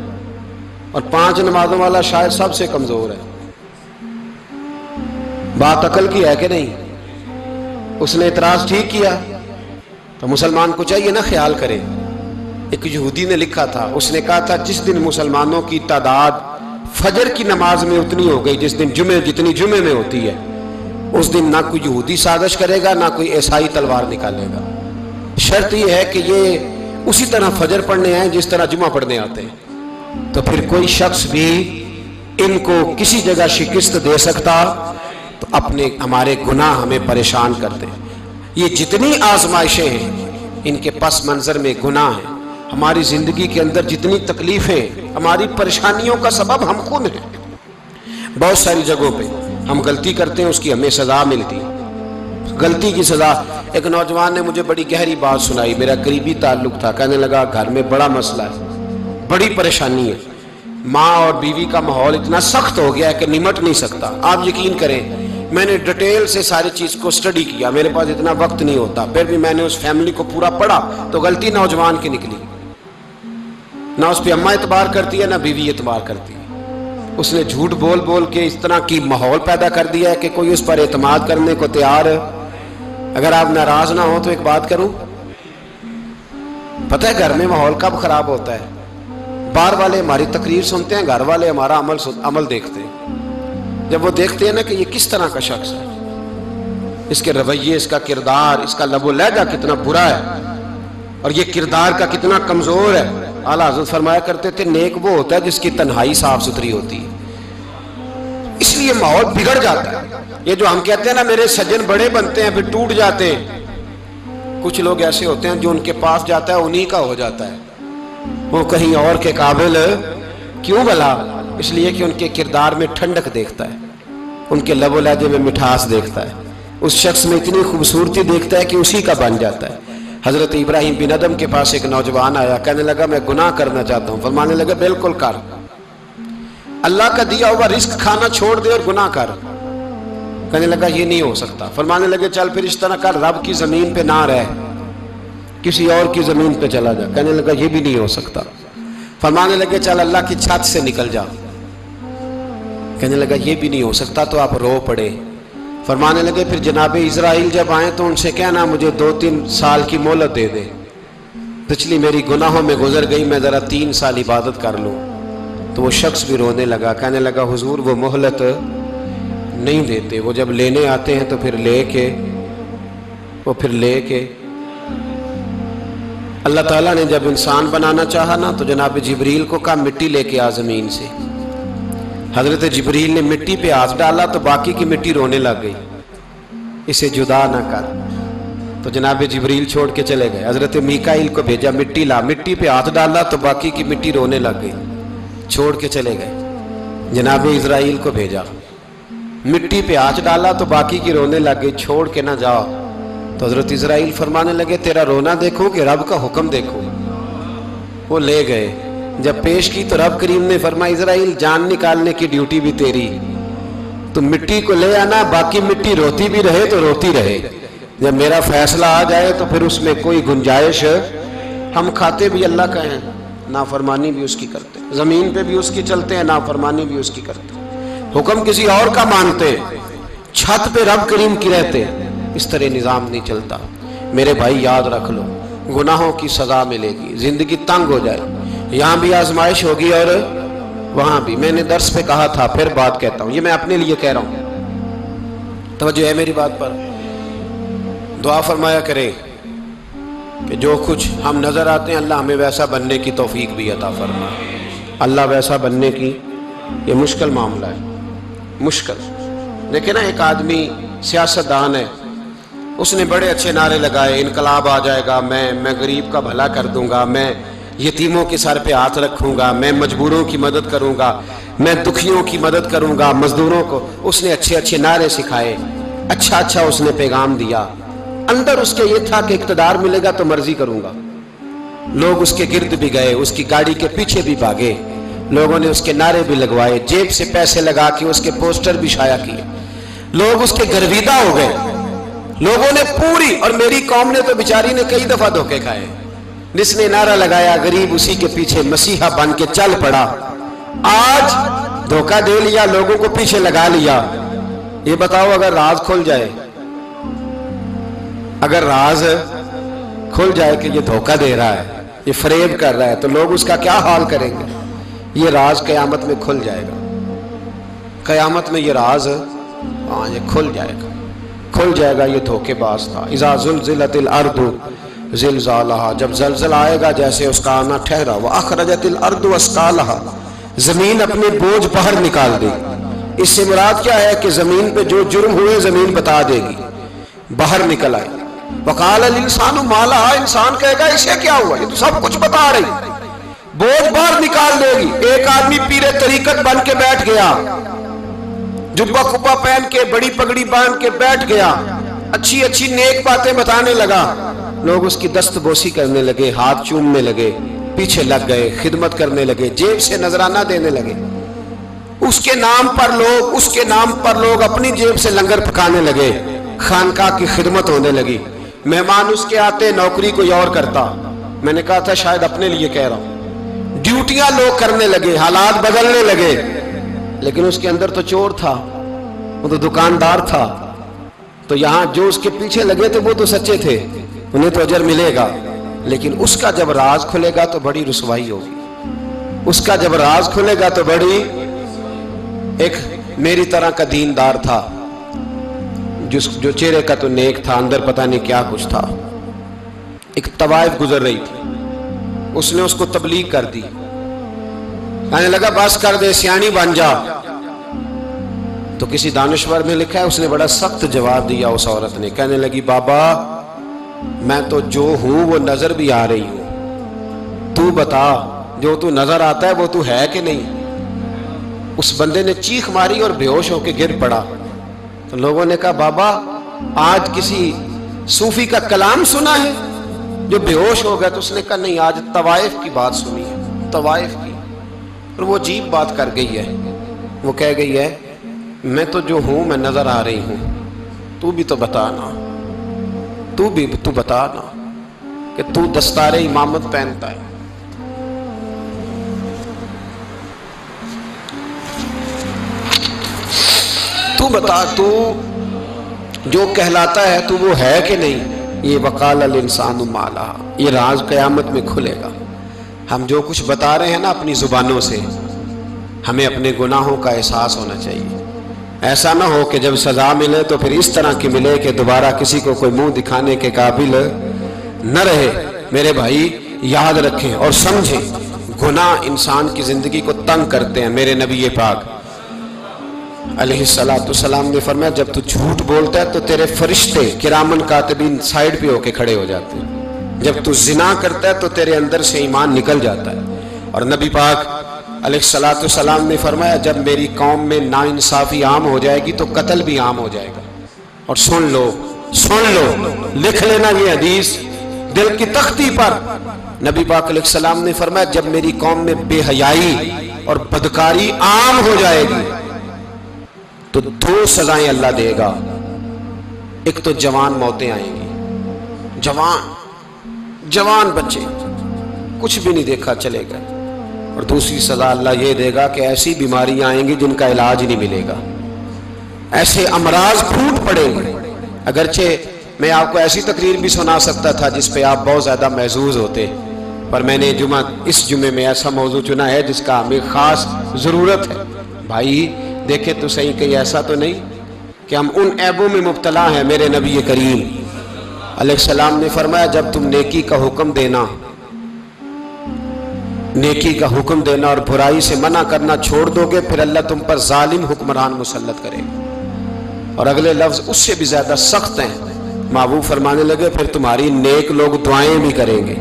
اور 5 نمازوں والا شاید سب سے کمزور ہے. بات عقل کی ہے کہ نہیں؟ اس نے اعتراض ٹھیک کیا. تو مسلمان کو چاہیے نا خیال کرے. ایک یہودی نے لکھا تھا، اس نے کہا تھا جس دن مسلمانوں کی تعداد فجر کی نماز میں اتنی ہو گئی جس دن جتنی جمعے میں ہوتی ہے، اس دن نہ کوئی یہودی سازش کرے گا نہ کوئی عیسائی تلوار نکالے گا. شرط یہ ہے کہ یہ اسی طرح فجر پڑھنے آئیں جس طرح جمعہ پڑھنے آتے ہیں. تو پھر کوئی شخص بھی ان کو کسی جگہ شکست دے سکتا تو ہمارے گناہ ہمیں پریشان کرتے ہیں. یہ جتنی آزمائشیں ہیں ان کے پس منظر میں گناہ ہیں. ہماری زندگی کے اندر جتنی تکلیفیں، ہماری پریشانیوں کا سبب ہم خود ہیں. بہت ساری جگہوں پہ ہم غلطی کرتے ہیں، اس کی ہمیں سزا ملتی ہے. غلطی کی سزا. ایک نوجوان نے مجھے بڑی گہری بات سنائی، میرا قریبی تعلق تھا. کہنے لگا گھر میں بڑا مسئلہ ہے، بڑی پریشانی ہے، ماں اور بیوی کا ماحول اتنا سخت ہو گیا ہے کہ نمٹ نہیں سکتا. آپ یقین کریں میں نے ڈیٹیل سے ساری چیز کو سٹڈی کیا، میرے پاس اتنا وقت نہیں ہوتا، پھر بھی میں نے اس فیملی کو پورا پڑھا تو غلطی نوجوان کی نکلی. نہ اس پہ اماں اعتبار کرتی ہے نہ بیوی اعتبار کرتی ہے. اس نے جھوٹ بول بول کے اس طرح کی ماحول پیدا کر دیا ہے کہ کوئی اس پر اعتماد کرنے کو تیار ہے. اگر آپ ناراض نہ ہو تو ایک بات کروں، پتہ ہے گھر میں ماحول کب خراب ہوتا ہے؟ باہر والے ہماری تقریر سنتے ہیں، گھر والے ہمارا عمل دیکھتے ہیں. جب وہ دیکھتے ہیں نا کہ یہ کس طرح کا شخص ہے، اس کے رویے، اس کا کردار، اس کا لب و لہجہ کتنا برا ہے اور یہ کردار کا کتنا کمزور ہے. اعلیٰ حضرت فرمایا کرتے تھے نیک وہ ہوتا ہے جس کی تنہائی صاف ستھری ہوتی ہے. اس لیے ماحول بگڑ جاتا ہے. یہ جو ہم کہتے ہیں نا میرے سجن بڑے بنتے ہیں پھر ٹوٹ جاتے ہیں، کچھ لوگ ایسے ہوتے ہیں جو ان کے پاس جاتا ہے انہی کا ہو جاتا ہے، وہ کہیں اور کے قابل کیوں بھلا؟ اس لیے کہ ان کے کردار میں ٹھنڈک دیکھتا ہے، ان کے لب و لہجے میں مٹھاس دیکھتا ہے، اس شخص میں اتنی خوبصورتی دیکھتا ہے کہ اسی کا بن جاتا ہے. حضرت ابراہیم بن ادم کے پاس ایک نوجوان آیا، کہنے لگا میں گناہ کرنا چاہتا ہوں. فرمانے لگا بالکل کر، اللہ کا دیا ہوا رزق کھانا چھوڑ دے اور گناہ کر. کہنے لگا یہ نہیں ہو سکتا. فرمانے لگے چل پھر اس طرح کر، رب کی زمین پہ نہ رہ، کسی اور کی زمین پہ چلا جا. کہنے لگا یہ بھی نہیں ہو سکتا. فرمانے لگے چل اللہ کی چھت سے نکل جا. کہنے لگا یہ بھی نہیں ہو سکتا. تو آپ رو پڑے. فرمانے لگے پھر جناب اسرائیل جب آئیں تو ان سے کہنا مجھے 2-3 سال کی مہلت دے دے، پچھلی میری گناہوں میں گزر گئی، میں ذرا 3 سال عبادت کر لوں. تو وہ شخص بھی رونے لگا. کہنے لگا حضور وہ مہلت نہیں دیتے، وہ جب لینے آتے ہیں تو پھر لے کے اللہ تعالیٰ نے جب انسان بنانا چاہا نا تو جناب جبریل کو کہا مٹی لے کے آ زمین سے. حضرت جبریل نے مٹی پہ ہاتھ ڈالا تو باقی کی مٹی رونے لگ گئی، اسے جدا نہ کر. تو جناب جبریل چھوڑ کے چلے گئے. حضرت میکائیل کو بھیجا مٹی لا، مٹی پہ ہاتھ ڈالا تو باقی کی مٹی رونے لگ گئی، چھوڑ کے چلے گئے. جناب اسرائیل کو بھیجا، مٹی پہ ہاتھ ڈالا تو باقی کی رونے لگ گئی، چھوڑ کے نہ جاؤ. تو حضرت اسرائیل فرمانے لگے تیرا رونا دیکھو کہ رب کا حکم دیکھو. وہ لے گئے، جب پیش کی تو رب کریم نے فرمایا اسرائیل جان نکالنے کی ڈیوٹی بھی تیری، تو مٹی کو لے آنا، باقی مٹی روتی بھی رہے تو روتی رہے. جب میرا فیصلہ آ جائے تو پھر اس میں کوئی گنجائش، ہم کھاتے بھی اللہ کا ہیں، نافرمانی بھی اس کی کرتے ہیں، زمین پہ بھی اس کی چلتے ہیں، نافرمانی بھی اس کی کرتے ہیں، حکم کسی اور کا مانتے، چھت پہ رب کریم کی رہتے. اس طرح نظام نہیں چلتا. میرے بھائی یاد رکھ لو، گناہوں کی سزا ملے گی، زندگی تنگ ہو جائے، یہاں بھی آزمائش ہوگی اور وہاں بھی. میں نے درس پہ کہا تھا، پھر بات کہتا ہوں، یہ میں اپنے لیے کہہ رہا ہوں، توجہ ہے میری بات پر. دعا فرمایا کرے کہ جو کچھ ہم نظر آتے ہیں اللہ ہمیں ویسا بننے کی توفیق بھی عطا فرمائے. اللہ ویسا بننے کی، یہ مشکل معاملہ ہے، مشکل. دیکھیں نا ایک آدمی سیاستدان ہے، اس نے بڑے اچھے نعرے لگائے، انقلاب آ جائے گا، میں غریب کا بھلا کر دوں گا، میں یتیموں کے سر پہ ہاتھ رکھوں گا، میں مجبوروں کی مدد کروں گا، میں دکھیوں کی مدد کروں گا، مزدوروں کو. اس نے اچھے اچھے نعرے سکھائے، اچھا اس نے پیغام دیا. اندر اس کے یہ تھا کہ اقتدار ملے گا تو مرضی کروں گا. لوگ اس کے گرد بھی گئے، اس کی گاڑی کے پیچھے بھی بھاگے، لوگوں نے اس کے نعرے بھی لگوائے، جیب سے پیسے لگا کے اس کے پوسٹر بھی شائع کیے. لوگ اس کے گرویدہ ہو گئے. لوگوں نے پوری، اور میری قوم نے تو بیچاری نے کئی دفعہ دھوکے کھائے. جس نے نعرہ لگایا غریب اسی کے پیچھے مسیحا بن کے چل پڑا. آج دھوکہ دے لیا، لوگوں کو پیچھے لگا لیا. یہ بتاؤ اگر راز کھل جائے، اگر راز کھل جائے کہ یہ دھوکہ دے رہا ہے، یہ فریب کر رہا ہے، تو لوگ اس کا کیا حال کریں گے؟ یہ راز قیامت میں کھل جائے گا. قیامت میں یہ راز یہ کھل جائے گا، کھل جائے گا. یہ دھوکے باز تھا. اذا زلزلت الارض زلزالها، جب زلزلہ آئے گا جیسے اس کا آنا ٹھہرا. واخرجت الارض اثقالها، زمین اپنے بوجھ باہر نکال دے. اس سے مراد کیا ہے کہ زمین پہ جو جرم ہوئے زمین بتا دے گی، باہر نکل آئے. وقال الانسان ما لها، انسان کہے گا اسے کیا ہوا، یہ تو سب کچھ بتا رہی. بوجھ باہر نکال دے گی. ایک آدمی پیر طریقت بن کے بیٹھ گیا، جبہ کپا پہن کے، بڑی پگڑی باندھ کے بیٹھ گیا، اچھی اچھی نیک باتیں بتانے لگا. لوگ اس کی دست بوسی کرنے لگے، ہاتھ چومنے لگے، پیچھے لگ گئے، خدمت کرنے لگے، جیب سے نذرانہ دینے لگے. اس کے نام پر لوگ اپنی جیب سے لنگر پکانے لگے، خانقاہ کی خدمت ہونے لگی. مہمان اس کے آتے، نوکری کوئی اور کرتا. میں نے کہا تھا شاید اپنے لیے کہہ رہا ہوں. ڈیوٹیاں لوگ کرنے لگے، حالات بدلنے لگے. لیکن اس کے اندر تو چور تھا، وہ تو دکاندار تھا. تو یہاں جو اس کے پیچھے لگے تھے وہ تو سچے تھے، انہیں تو اجر ملے گا. لیکن اس کا جب راز کھلے گا تو بڑی رسوائی ہوگی. اس کا جب راز کھلے گا تو بڑی. ایک میری طرح کا دیندار تھا، جو چہرے کا تو نیک تھا، اندر پتہ نہیں کیا کچھ تھا. ایک طوائف گزر رہی تھی، اس نے اس کو تبلیغ کر دی. کہنے لگا بس کر دے، سیانی بن جا. تو کسی دانشور میں لکھا ہے اس نے بڑا سخت جواب دیا. اس عورت نے کہنے لگی بابا میں تو جو ہوں وہ نظر بھی آ رہی ہوں، تو بتا جو تو نظر آتا ہے وہ تو ہے کہ نہیں. اس بندے نے چیخ ماری اور بے ہوش ہو کے گر پڑا. تو لوگوں نے کہا بابا آج کسی صوفی کا کلام سنا ہے جو بے ہوش ہو گیا. تو اس نے کہا نہیں، آج طوائف کی بات سنی ہے، طوائف کی. اور وہ عجیب بات کر گئی ہے. وہ کہہ گئی ہے میں تو جو ہوں میں نظر آ رہی ہوں، تو بھی تو بتانا، تو بتانا کہ تو دستار امامت پہنتا ہے. تو بتا، تو جو کہلاتا ہے تو وہ ہے کہ نہیں. یہ وقال الانسان ما لها، یہ راز قیامت میں کھلے گا. ہم جو کچھ بتا رہے ہیں نا اپنی زبانوں سے، ہمیں اپنے گناہوں کا احساس ہونا چاہیے. ایسا نہ ہو کہ جب سزا ملے تو پھر اس طرح کی ملے کہ دوبارہ کسی کو کوئی منہ دکھانے کے قابل نہ رہے. میرے بھائی یاد رکھیں اور سمجھیں، گناہ انسان کی زندگی کو تنگ کرتے ہیں. میرے نبی پاک علیہ السلام نے فرمایا جب تو جھوٹ بولتا ہے تو تیرے فرشتے کرامن کاتبین سائیڈ پہ ہو کے کھڑے ہو جاتے ہیں. جب تو زنا کرتا ہے تو تیرے اندر سے ایمان نکل جاتا ہے. اور نبی پاک अलैहिस्सलातु वस्सलाम ने फरमाया जब मेरी कौम में नाइंसाफ़ी आम हो जाएगी तो कत्ल भी आम हो जाएगा। और सुन लो, लिख लेना ये हदीस दिल की तख्ती पर। नबी पाक अलैहिस्सलाम ने फरमाया जब मेरी कौम में बेहयाई और बदकारी आम हो जाएगी तो दो सजाएं अल्लाह देगा। एक तो जवान मौतें आएंगी, जवान बच्चे कुछ भी नहीं देखा चले गए। और दूसरी सजा अल्लाह ये देगा कि ऐसी बीमारियां आएंगी जिनका इलाज नहीं मिलेगा, ऐसे अमराज फूट पड़ेंगे। अगरचे मैं आपको ऐसी तकरीर भी सुना सकता था जिस पे आप बहुत ज़्यादा महजूज होते, पर मैंने इस जुमे में ऐसा मौजू चुना है जिसका हमें ख़ास ज़रूरत है। भाई देखे तो सही, कहीं ऐसा तो नहीं कि हम उन ऐबों में मुब्तला हैं। मेरे नबी करीम अलैहिस्सलाम ने फरमाया जब तुम नेकी का हुक्म देना और बुराई से मना करना छोड़ दोगे फिर अल्लाह तुम पर जालिम हुक्मरान मुसल्लत करेगा। और अगले लफ्ज़ उससे भी ज़्यादा सख्त हैं। महबूब फरमाने लगे फिर तुम्हारी नेक लोग दुआएं भी करेंगे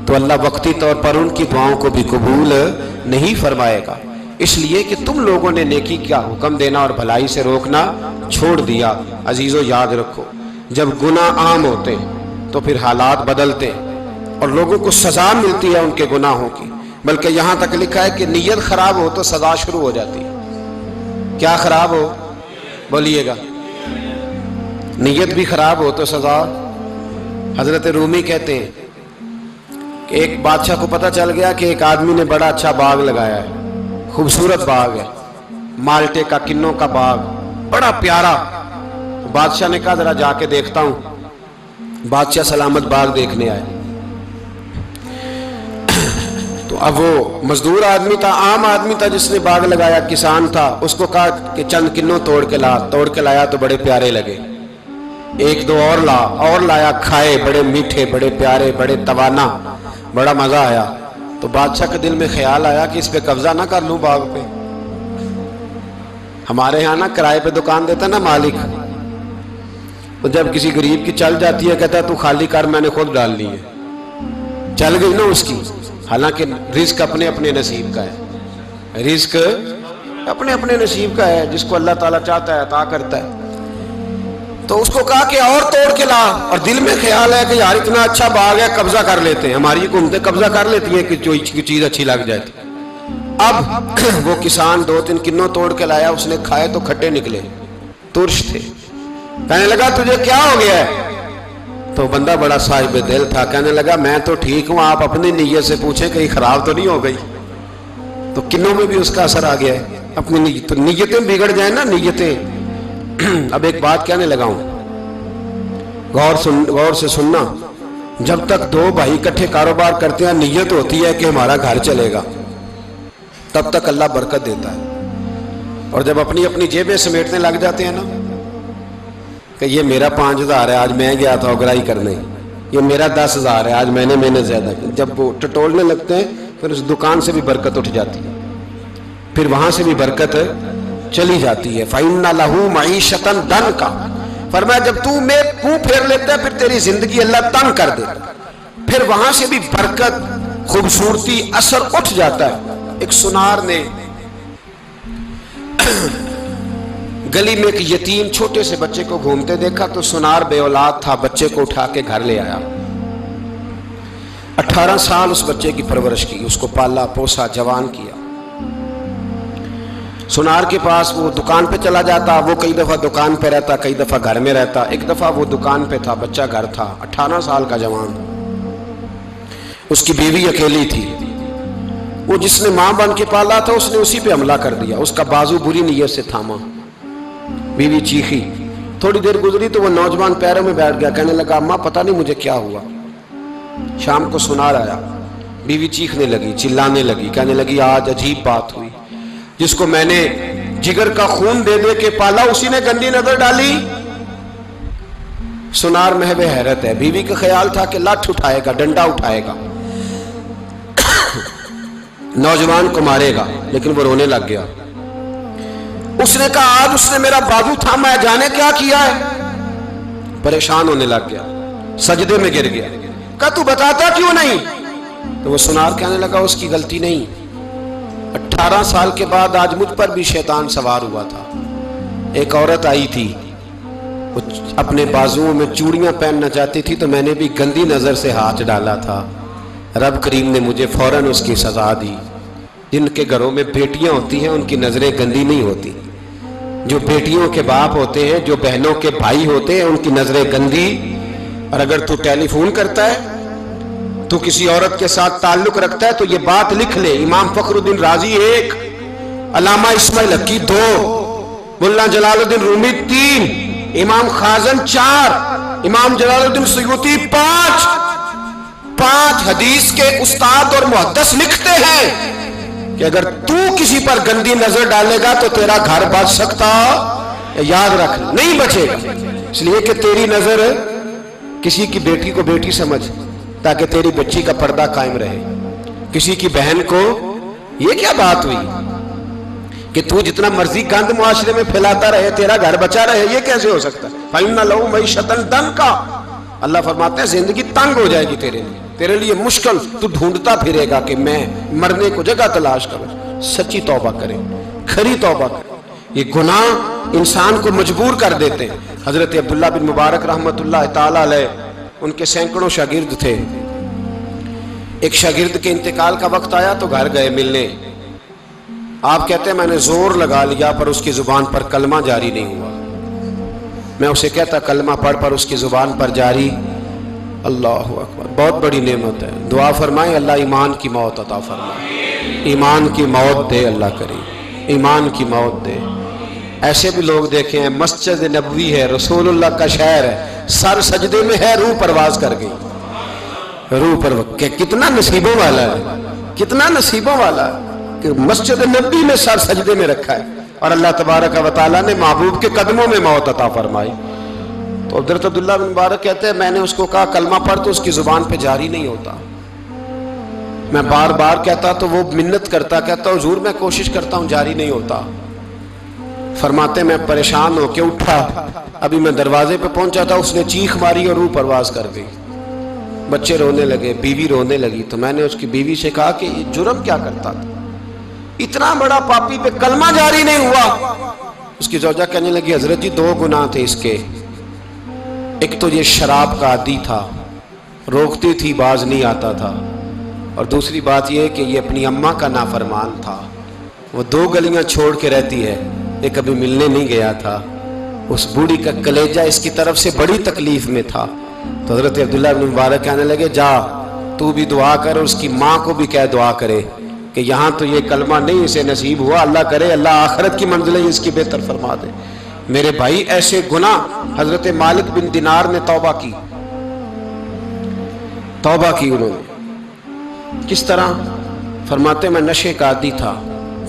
तो अल्लाह वक्ती तौर पर उनकी दुआओं को भी कबूल नहीं फरमाएगा, इसलिए कि तुम लोगों ने नेकी का हुक्म देना और भलाई से रोकना छोड़ दिया। अजीज़ों याद रखो, जब गुनाह आम होते तो फिर हालात बदलते और लोगों को सज़ा मिलती है उनके गुनाहों की। बल्कि यहाँ तक लिखा है कि नीयत खराब हो तो सज़ा शुरू हो जाती है। क्या खराब हो, बोलिएगा? नीयत भी खराब हो तो सज़ा। हज़रत रूमी कहते हैं कि एक बादशाह को पता चल गया कि एक आदमी ने बड़ा अच्छा बाग लगाया है, खूबसूरत बाग है, माल्टे का, किन्नों का बाग, बड़ा प्यारा। बादशाह ने कहा जरा जाके देखता हूं। बादशाह सलामत बाग देखने आए तो अब वो मजदूर आदमी था, आम आदमी था जिसने बाग लगाया, किसान था। उसको कहा कि चंद किन्नों तोड़ के लाया तो बड़े प्यारे लगे। एक दो और लाया, खाए, बड़े मीठे, बड़े प्यारे, बड़े तवाना, बड़ा मजा आया। तो बादशाह के दिल में ख्याल आया कि इस पे कब्जा ना कर लूं बाग पे। हमारे यहाँ ना किराए पे दुकान देता ना मालिक, तो जब किसी गरीब की चल जाती है कहता है तू खाली कर, मैंने खुद डाल ली है। चल गई ना उसकी। हालांकि रिस्क अपने अपने नसीब का है, रिस्क अपने अपने नसीब का है, जिसको अल्लाह ताला चाहता है अता करता है। तो उसको कहा कि और तोड़ के ला, और दिल में ख्याल है कि यार इतना अच्छा बाग है, कब्जा कर लेते हैं। हमारी हुकूमतें कब्जा कर लेती हैं कि जो चीज अच्छी लग जाए। अब वो किसान 2-3 किन्नों तोड़ के लाया, उसने खाए तो खट्टे निकले, तुर्श थे। कहने लगा तुझे क्या हो गया है? तो बंदा बड़ा साहिब दिल था, कहने लगा मैं तो ठीक हूं, आप अपनी नीयत से पूछें कहीं खराब तो नहीं हो गई। तो किन्नों में भी उसका असर आ गया है, अपनी नीयत, तो नीयतें बिगड़ जाए ना, नीयतें। अब एक बात कहने लगा हूं, गौर से सुनना। जब तक दो भाई इकट्ठे कारोबार करते हैं, नीयत होती है कि हमारा घर चलेगा, तब तक अल्लाह बरकत देता है। और जब अपनी अपनी जेबें समेटने लग जाते हैं ना कि ये मेरा 5,000 है, आज मैं गया था उगराई करने, ये मेरा 10,000 है, आज मैंने मेहनत ज्यादा की, जब वो टटोलने लगते हैं फिर उस दुकान से भी बरकत उठ जाती है, फिर वहां से भी बरकत चली जाती है। फ़इन्ना लहू मईशतन दन का फरमाया जब तू में मुंह फेर लेता है फिर तेरी जिंदगी अल्लाह तंग कर देता, फिर वहां से भी बरकत, खूबसूरती, असर उठ जाता है। एक सुनार ने गली में एक यतीम छोटे से बच्चे को घूमते देखा तो सुनार बे औलाद था, बच्चे को उठा के घर ले आया। 18 साल उस बच्चे की परवरिश की, उसको पाला पोसा जवान किया। सुनार के पास वो दुकान पे चला जाता, वो कई दफा दुकान पे रहता, कई दफा घर में रहता। एक दफा वो दुकान पे था, बच्चा घर था, 18 साल का जवान। उसकी बीवी अकेली थी, वो जिसने मां बन के पाला था उसने उसी पे हमला कर दिया, उसका बाजू बुरी नीयत से थामा। बीवी चीखी, थोड़ी देर गुजरी तो वो नौजवान पैरों में बैठ गया, कहने लगा अम्मा पता नहीं मुझे क्या हुआ। शाम को सुनार आया, बीवी चीखने लगी, चिल्लाने लगी, कहने लगी आज अजीब बात हुई, जिसको मैंने जिगर का खून दे दे के पाला उसी ने गंदी नजर डाली। सुनार महवे हैरत है, बीवी का ख्याल था कि लाठ उठाएगा, डंडा उठाएगा, नौजवान को मारेगा, लेकिन वो रोने लग गया। उसने कहा आज उसने मेरा बाजू थामा है, जाने क्या किया है। परेशान होने लग गया, सजदे में गिर गया, कहा तू बताता क्यों नहीं? तो वो सुनार कहने लगा उसकी गलती नहीं, 18 साल के बाद आज मुझ पर भी शैतान सवार हुआ था। एक औरत आई थी, वो अपने बाजुओं में चूड़ियां पहनना चाहती थी, तो मैंने भी गंदी नज़र से हाथ डाला था। रब करीम ने मुझे फौरन उसकी सज़ा दी। जिनके घरों में बेटियां होती हैं उनकी नज़रें गंदी नहीं होती। जो बेटियों के बाप होते हैं, जो बहनों के भाई होते हैं, उनकी नज़रें गंदी। और अगर तू टेलीफोन करता है, तू किसी औरत के साथ ताल्लुक रखता है, तो ये बात लिख ले, इमाम फखरुद्दीन राजी 1, अल्लामा इस्माइल हकी 2, मुल्ला जलालुद्दीन रूमी 3, इमाम खाजन 4, इमाम जलालुद्दीन सयूती 5 हदीस के उस्ताद और मुहद्दिस लिखते हैं कि अगर तू किसी पर गंदी नजर डालेगा तो तेरा घर बच सकता, याद रख, नहीं बचेगा। इसलिए कि तेरी नजर किसी की बेटी को बेटी समझ, ताकि तेरी बच्ची का पर्दा कायम रहे। किसी की बहन को, ये क्या बात हुई कि तू जितना मर्जी गंद मुआशरे में फैलाता रहे, तेरा घर बचा रहे, ये कैसे हो सकता है? फ़इन्ना लहू मईशतन दंका, अल्लाह फरमाते हैं जिंदगी तंग हो जाएगी तेरे लिए मुश्किल। तू ढूंढता फिरेगा कि मैं मरने को जगह तलाश करूं। सच्ची तौबा करें, खरी तौबा करें। ये गुनाह इंसान को मजबूर कर देते हैं। हजरत अब्दुल्ला बिन मुबारक रहमतुल्लाह ताला अलैह, उनके सैकड़ों शागिर्द थे। एक शागिर्द के इंतकाल का वक्त आया तो घर गए मिलने। आप कहते हैं मैंने जोर लगा लिया पर उसकी जुबान पर कलमा जारी नहीं हुआ। मैं उसे कहता कलमा पढ़, पर उसकी जुबान पर जारी। अल्लाह अकबर, बहुत बड़ी नेमत है। दुआ फरमाए अल्लाह ईमान की मौत अता फरमाए, ईमान की मौत दे अल्लाह करे, ईमान की मौत दे। ऐसे भी लोग देखे हैं, मस्जिद नबवी है, रसूलुल्लाह का शहर है, सर सजदे में है, रूह परवाज कर गई। रूह पर कितना नसीबों वाला है, कितना नसीबों वाला है कि मस्जिद नबवी में सर सजदे में रखा है और अल्लाह तबारक व तआला ने महबूब के कदमों में मौत अता फरमाई। तो हज़रत अब्दुल्ला बिन मुबारक कहते हैं मैंने उसको कहा कलमा पढ़, तो उसकी जुबान पे जारी नहीं होता। मैं बार बार कहता तो वो मिन्नत करता, कहता हुजूर मैं कोशिश करता हूँ, जारी नहीं होता। फरमाते मैं परेशान होके उठा, अभी मैं दरवाजे पे पहुंचा था, उसने चीख मारी और रूह परवाज कर गई। बच्चे रोने लगे, बीवी रोने लगी। तो मैंने उसकी बीवी से कहा कि जुर्म क्या करता था, इतना बड़ा पापी पे कलमा जारी नहीं हुआ। उसकी जोजा कहने लगी हजरत जी 2 गुनाह थे इसके। एक तो ये शराब का आदी था, रोकती थी बाज नहीं आता था, और दूसरी बात यह कि ये अपनी अम्मा का नाफरमान था। वो 2 गलियां छोड़ के रहती है, ये कभी मिलने नहीं गया था। उस बूढ़ी का कलेजा इसकी तरफ से बड़ी तकलीफ में था। तो हजरत अब्दुल्ला बिन मुबारक कहने लगे जा तू भी दुआ कर, और उसकी माँ को भी कह दुआ करे कि यहाँ तो ये कलमा नहीं इसे नसीब हुआ, अल्लाह करे अल्लाह आखिरत की मंजिलें इसकी बेहतर फरमा दे। मेरे भाई ऐसे गुनाह हजरत मालिक बिन दिनार ने तौबा की उन्होंने। किस तरह? फरमाते मैं नशे का आदी था,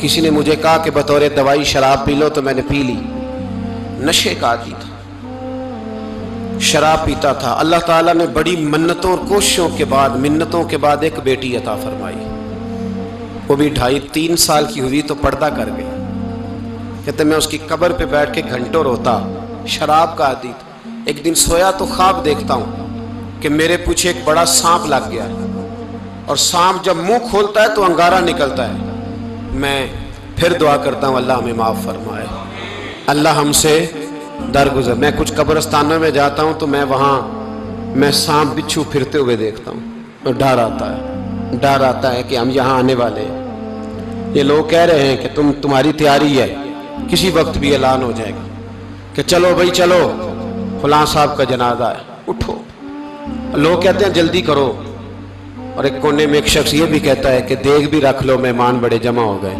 किसी ने मुझे कहा कि बतौर दवाई शराब पी लो, तो मैंने पी ली। नशे का आदी था, शराब पीता था। अल्लाह ताला ने बड़ी मन्नतों और कोशिशों के बाद, मिन्नतों के बाद एक बेटी अता फरमाई। वो भी 2.5-3 साल की हुई तो पर्दा कर गई। कहते मैं उसकी कब्र पे बैठ के घंटों रोता, शराब का आदी था। एक दिन सोया तो ख्वाब देखता हूँ कि मेरे पीछे एक बड़ा सांप लग गया, और सांप जब मुंह खोलता है तो अंगारा निकलता है। मैं फिर दुआ करता हूँ अल्लाह हमें माफ़ फरमाए, अल्लाह हमसे दरगुजर। मैं कुछ कब्रिस्तानों में जाता हूँ तो मैं सांप बिच्छू फिरते हुए देखता हूँ, तो डर आता है कि हम यहाँ आने वाले हैं। ये लोग कह रहे हैं कि तुम्हारी तैयारी है, किसी वक्त भी ऐलान हो जाएगा कि चलो भाई चलो फलां साहब का जनाजा है, उठो। लोग कहते हैं जल्दी करो, और एक कोने में एक शख्स ये भी कहता है कि देख भी रख लो, मेहमान बड़े जमा हो गए।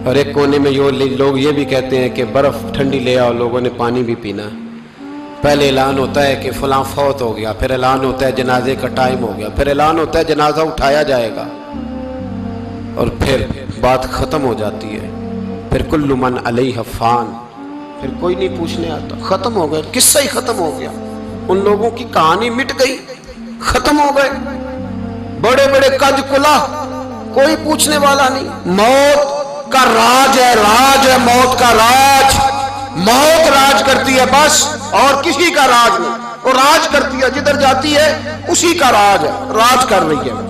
और एक कोने में लोग ये भी कहते हैं कि बर्फ़ ठंडी ले आओ, लोगों ने पानी भी पीना है। पहले ऐलान होता है कि फलां फौत हो गया, फिर ऐलान होता है जनाजे का टाइम हो गया, फिर ऐलान होता है जनाजा उठाया जाएगा, और फिर बात ख़त्म हो जाती है। फिर कुल्लु मन अलैहा फ़ान, फिर कोई नहीं पूछने आता, ख़त्म हो गए, किस्सा ही ख़त्म हो गया। उन लोगों की कहानी मिट गई, ख़त्म हो गए। बड़े बड़े कद कुला, कोई पूछने वाला नहीं। मौत का राज है मौत का राज। मौत राज करती है बस, और किसी का राज नहीं। वो राज करती है, जिधर जाती है उसी का राज है, राज कर रही है।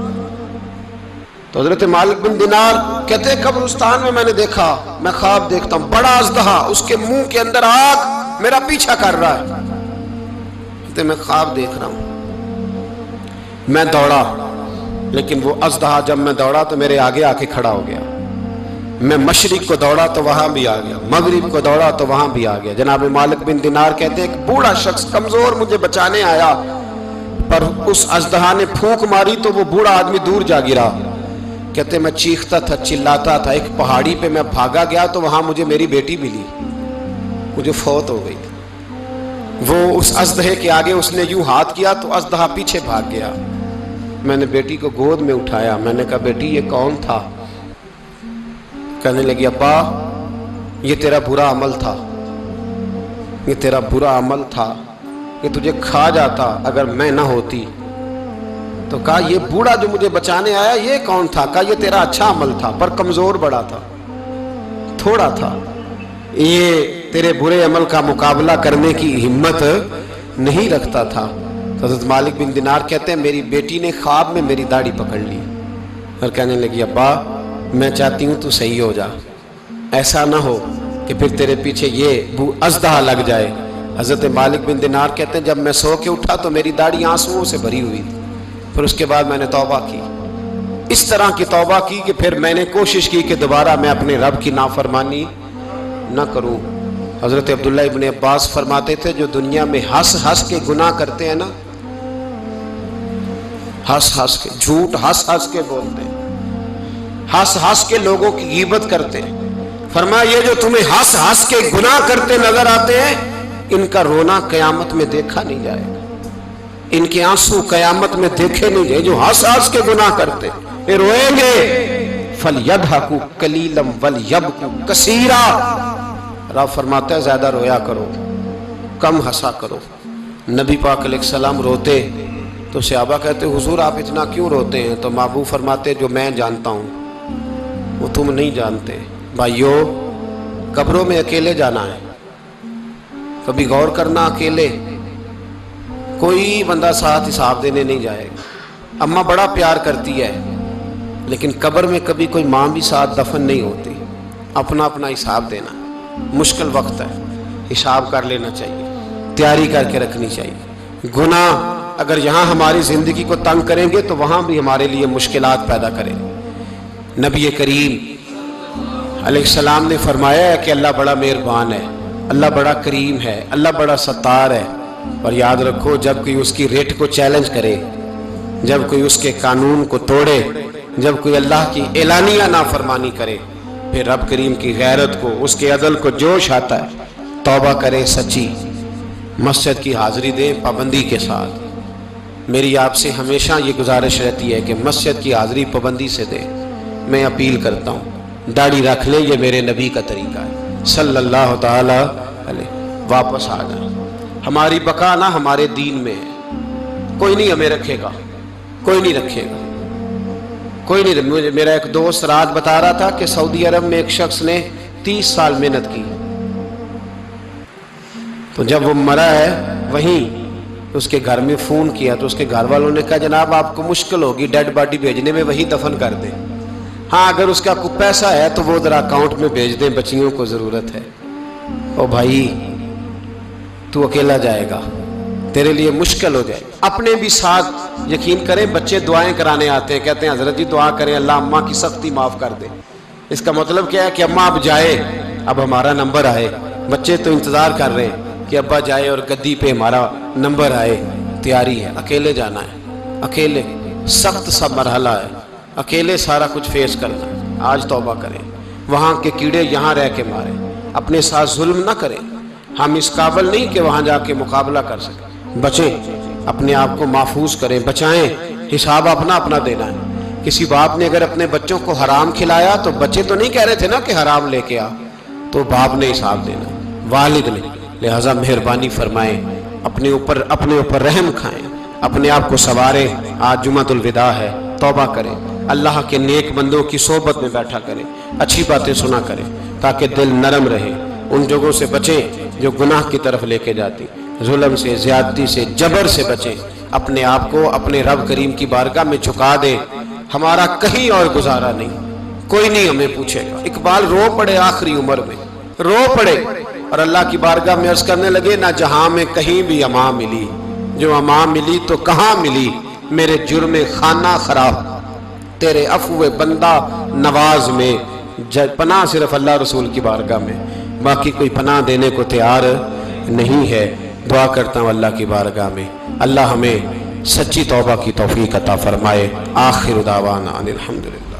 تو حضرت مالک بن دینار کہتے ہیں قبرستان میں نے دیکھا، میں خواب دیکھتا ہوں، بڑا اژدہا، اس کے منہ کے اندر آگ میرا پیچھا کر رہا ہے۔ کہتے میں خواب دیکھ رہا ہوں، میں دوڑا، لیکن وہ اژدہا جب میں دوڑا تو میرے آگے آ کے کھڑا ہو گیا۔ میں مشرق کو دوڑا تو وہاں بھی آ گیا، مغرب کو دوڑا تو وہاں بھی آ گیا۔ جناب مالک بن دینار کہتے ہیں ایک بوڑھا شخص کمزور مجھے بچانے آیا، پر اس اژدہا نے پھونک ماری تو وہ بوڑھا آدمی دور جا گرا۔ کہتے میں چیختا تھا، چلاتا تھا، ایک پہاڑی پہ میں بھاگا گیا تو وہاں مجھے میری بیٹی ملی، مجھے فوت ہو گئی۔ وہ اس اژدہے کے آگے اس نے یوں ہاتھ کیا تو اژدہا پیچھے بھاگ گیا۔ میں نے بیٹی کو گود میں اٹھایا، میں نے کہا بیٹی یہ کون تھا؟ کہنے لگی ابا یہ تیرا برا عمل تھا، یہ تیرا برا عمل تھا، کہ تجھے کھا جاتا اگر میں نہ ہوتی۔ تو کہا یہ بوڑھا جو مجھے بچانے آیا یہ کون تھا؟ کہا یہ تیرا اچھا عمل تھا، پر کمزور بڑا تھا، تھوڑا تھا، یہ تیرے برے عمل کا مقابلہ کرنے کی ہمت نہیں رکھتا تھا۔ حضرت مالک بن دینار کہتے ہیں میری بیٹی نے خواب میں میری داڑھی پکڑ لی اور کہنے لگی ابا میں چاہتی ہوں تو صحیح ہو جا، ایسا نہ ہو کہ پھر تیرے پیچھے یہ اژدہا لگ جائے۔ حضرت مالک بن دینار کہتے ہیں جب میں سو کے اٹھا تو میری داڑھی آنسوؤں سے بھری ہوئی تھی، پھر اس کے بعد میں نے توبہ کی، اس طرح کی توبہ کی کہ پھر میں نے کوشش کی کہ دوبارہ میں اپنے رب کی نافرمانی نہ کروں۔ حضرت عبداللہ ابن عباس فرماتے تھے جو دنیا میں ہنس ہنس کے گناہ کرتے ہیں نا، ہنس ہنس کے جھوٹ ہنس ہنس کے بولتے ہیں، ہنس ہنس کے لوگوں کی غیبت کرتے ہیں، فرمایا یہ جو تمہیں ہنس ہنس کے گناہ کرتے نظر آتے ہیں ان کا رونا قیامت میں دیکھا نہیں جائے گا، ان کے آنسو قیامت میں دیکھے نہیں جائے۔ جو ہنس ہنس کے گناہ کرتے یہ روئیں گے، فَلْيَضْحَكُوا قَلِيلًا وَلْيَبْكُوا كَثِيرًا، رب فرماتا ہے زیادہ رویا کرو، کم ہنسا کرو۔ نبی پاک علیہ السلام روتے تو صحابہ کہتے حضور آپ اتنا کیوں روتے ہیں؟ تو محبوب فرماتے جو میں جانتا ہوں وہ تم نہیں جانتے۔ بھائیو قبروں میں اکیلے جانا ہے، کبھی غور کرنا، اکیلے کوئی بندہ ساتھ حساب دینے نہیں جائے گا۔ اماں بڑا پیار کرتی ہے لیکن قبر میں کبھی کوئی ماں بھی ساتھ دفن نہیں ہوتی، اپنا اپنا حساب دینا، مشکل وقت ہے، حساب کر لینا چاہیے، تیاری کر کے رکھنی چاہیے۔ گناہ اگر یہاں ہماری زندگی کو تنگ کریں گے تو وہاں بھی ہمارے لیے مشکلات پیدا کریں گے۔ نبی کریم علیہ السلام نے فرمایا ہے کہ اللہ بڑا مہربان ہے، اللہ بڑا کریم ہے، اللہ بڑا ستار ہے، اور یاد رکھو جب کوئی اس کی ریٹ کو چیلنج کرے، جب کوئی اس کے قانون کو توڑے، جب کوئی اللہ کی اعلانیہ نافرمانی کرے، پھر رب کریم کی غیرت کو، اس کے عدل کو جوش آتا ہے، توبہ کرے سچی، مسجد کی حاضری دیں پابندی کے ساتھ۔ میری آپ سے ہمیشہ یہ گزارش رہتی ہے کہ مسجد کی حاضری پابندی سے دیں۔ میں اپیل کرتا ہوں داڑھی رکھ لیں، یہ میرے نبی کا طریقہ ہے صلی اللہ تعالی علیہ۔ واپس آ جائیں، ہماری بقا نہ ہمارے دین میں ہے، کوئی نہیں ہمیں رکھے گا، کوئی نہیں رکھے گا، کوئی نہیں۔ میرا ایک دوست رات بتا رہا تھا کہ سعودی عرب میں ایک شخص نے 30 سال محنت کی، تو جب وہ مرا ہے وہیں اس کے گھر میں فون کیا تو اس کے گھر والوں نے کہا جناب آپ کو مشکل ہوگی ڈیڈ باڈی بھیجنے میں، وہی دفن کر دیں، ہاں اگر اس کا کوئی پیسہ ہے تو وہ ذرا اکاؤنٹ میں بھیج دیں، بچیوں کو ضرورت ہے۔ او بھائی تو اکیلا جائے گا، تیرے لیے مشکل ہو جائے۔ اپنے بھی ساتھ یقین کریں، بچے دعائیں کرانے آتے ہیں، کہتے ہیں حضرت جی دعا کریں اللہ اماں کی سختی معاف کر دے۔ اس کا مطلب کیا ہے کہ اماں اب جائے، اب ہمارا نمبر آئے۔ بچے تو انتظار کر رہے ہیں کہ ابا جائے اور گدی پہ ہمارا نمبر آئے۔ تیاری ہے، اکیلے جانا ہے، اکیلے، سخت سا مرحلہ ہے، اکیلے سارا کچھ فیس کرنا ہے۔ آج توبہ کریں، وہاں کے کیڑے یہاں رہ کے ماریں، اپنے ساتھ ظلم نہ کریں۔ ہم اس قابل نہیں کہ وہاں جا کے مقابلہ کر سکیں، بچیں، اپنے آپ کو محفوظ کریں، بچائیں، حساب اپنا اپنا دینا ہے۔ کسی باپ نے اگر اپنے بچوں کو حرام کھلایا تو بچے تو نہیں کہہ رہے تھے نا کہ حرام لے کے آ، تو باپ نے حساب دینا، والد نے۔ لہٰذا مہربانی فرمائیں، اپنے اوپر رحم کھائیں، اپنے آپ کو سنواریں۔ آج جمعۃ الوداع ہے، توبہ کریں، اللہ کے نیک بندوں کی صحبت میں بیٹھا کریں، اچھی باتیں سنا کریں تاکہ دل نرم رہے۔ ان جگہوں سے بچیں جو گناہ کی طرف لے کے جاتی، ظلم سے، زیادتی سے، جبر سے بچیں۔ اپنے آپ کو اپنے رب کریم کی بارگاہ میں جھکا دیں، ہمارا کہیں اور گزارا نہیں، کوئی نہیں ہمیں پوچھے گا۔ اقبال رو پڑے آخری عمر میں، رو پڑے اور اللہ کی بارگاہ میں عرض کرنے لگے نہ جہاں میں کہیں بھی امان ملی، جو امان ملی تو کہاں ملی، میرے جرم خانہ خراب تیرے عفو بندہ نواز میں، پناہ صرف اللہ رسول کی بارگاہ میں، باقی کوئی پناہ دینے کو تیار نہیں ہے۔ دعا کرتا ہوں اللہ کی بارگاہ میں اللہ ہمیں سچی توبہ کی توفیق عطا فرمائے۔ آخر دعوانا ان الحمدللہ۔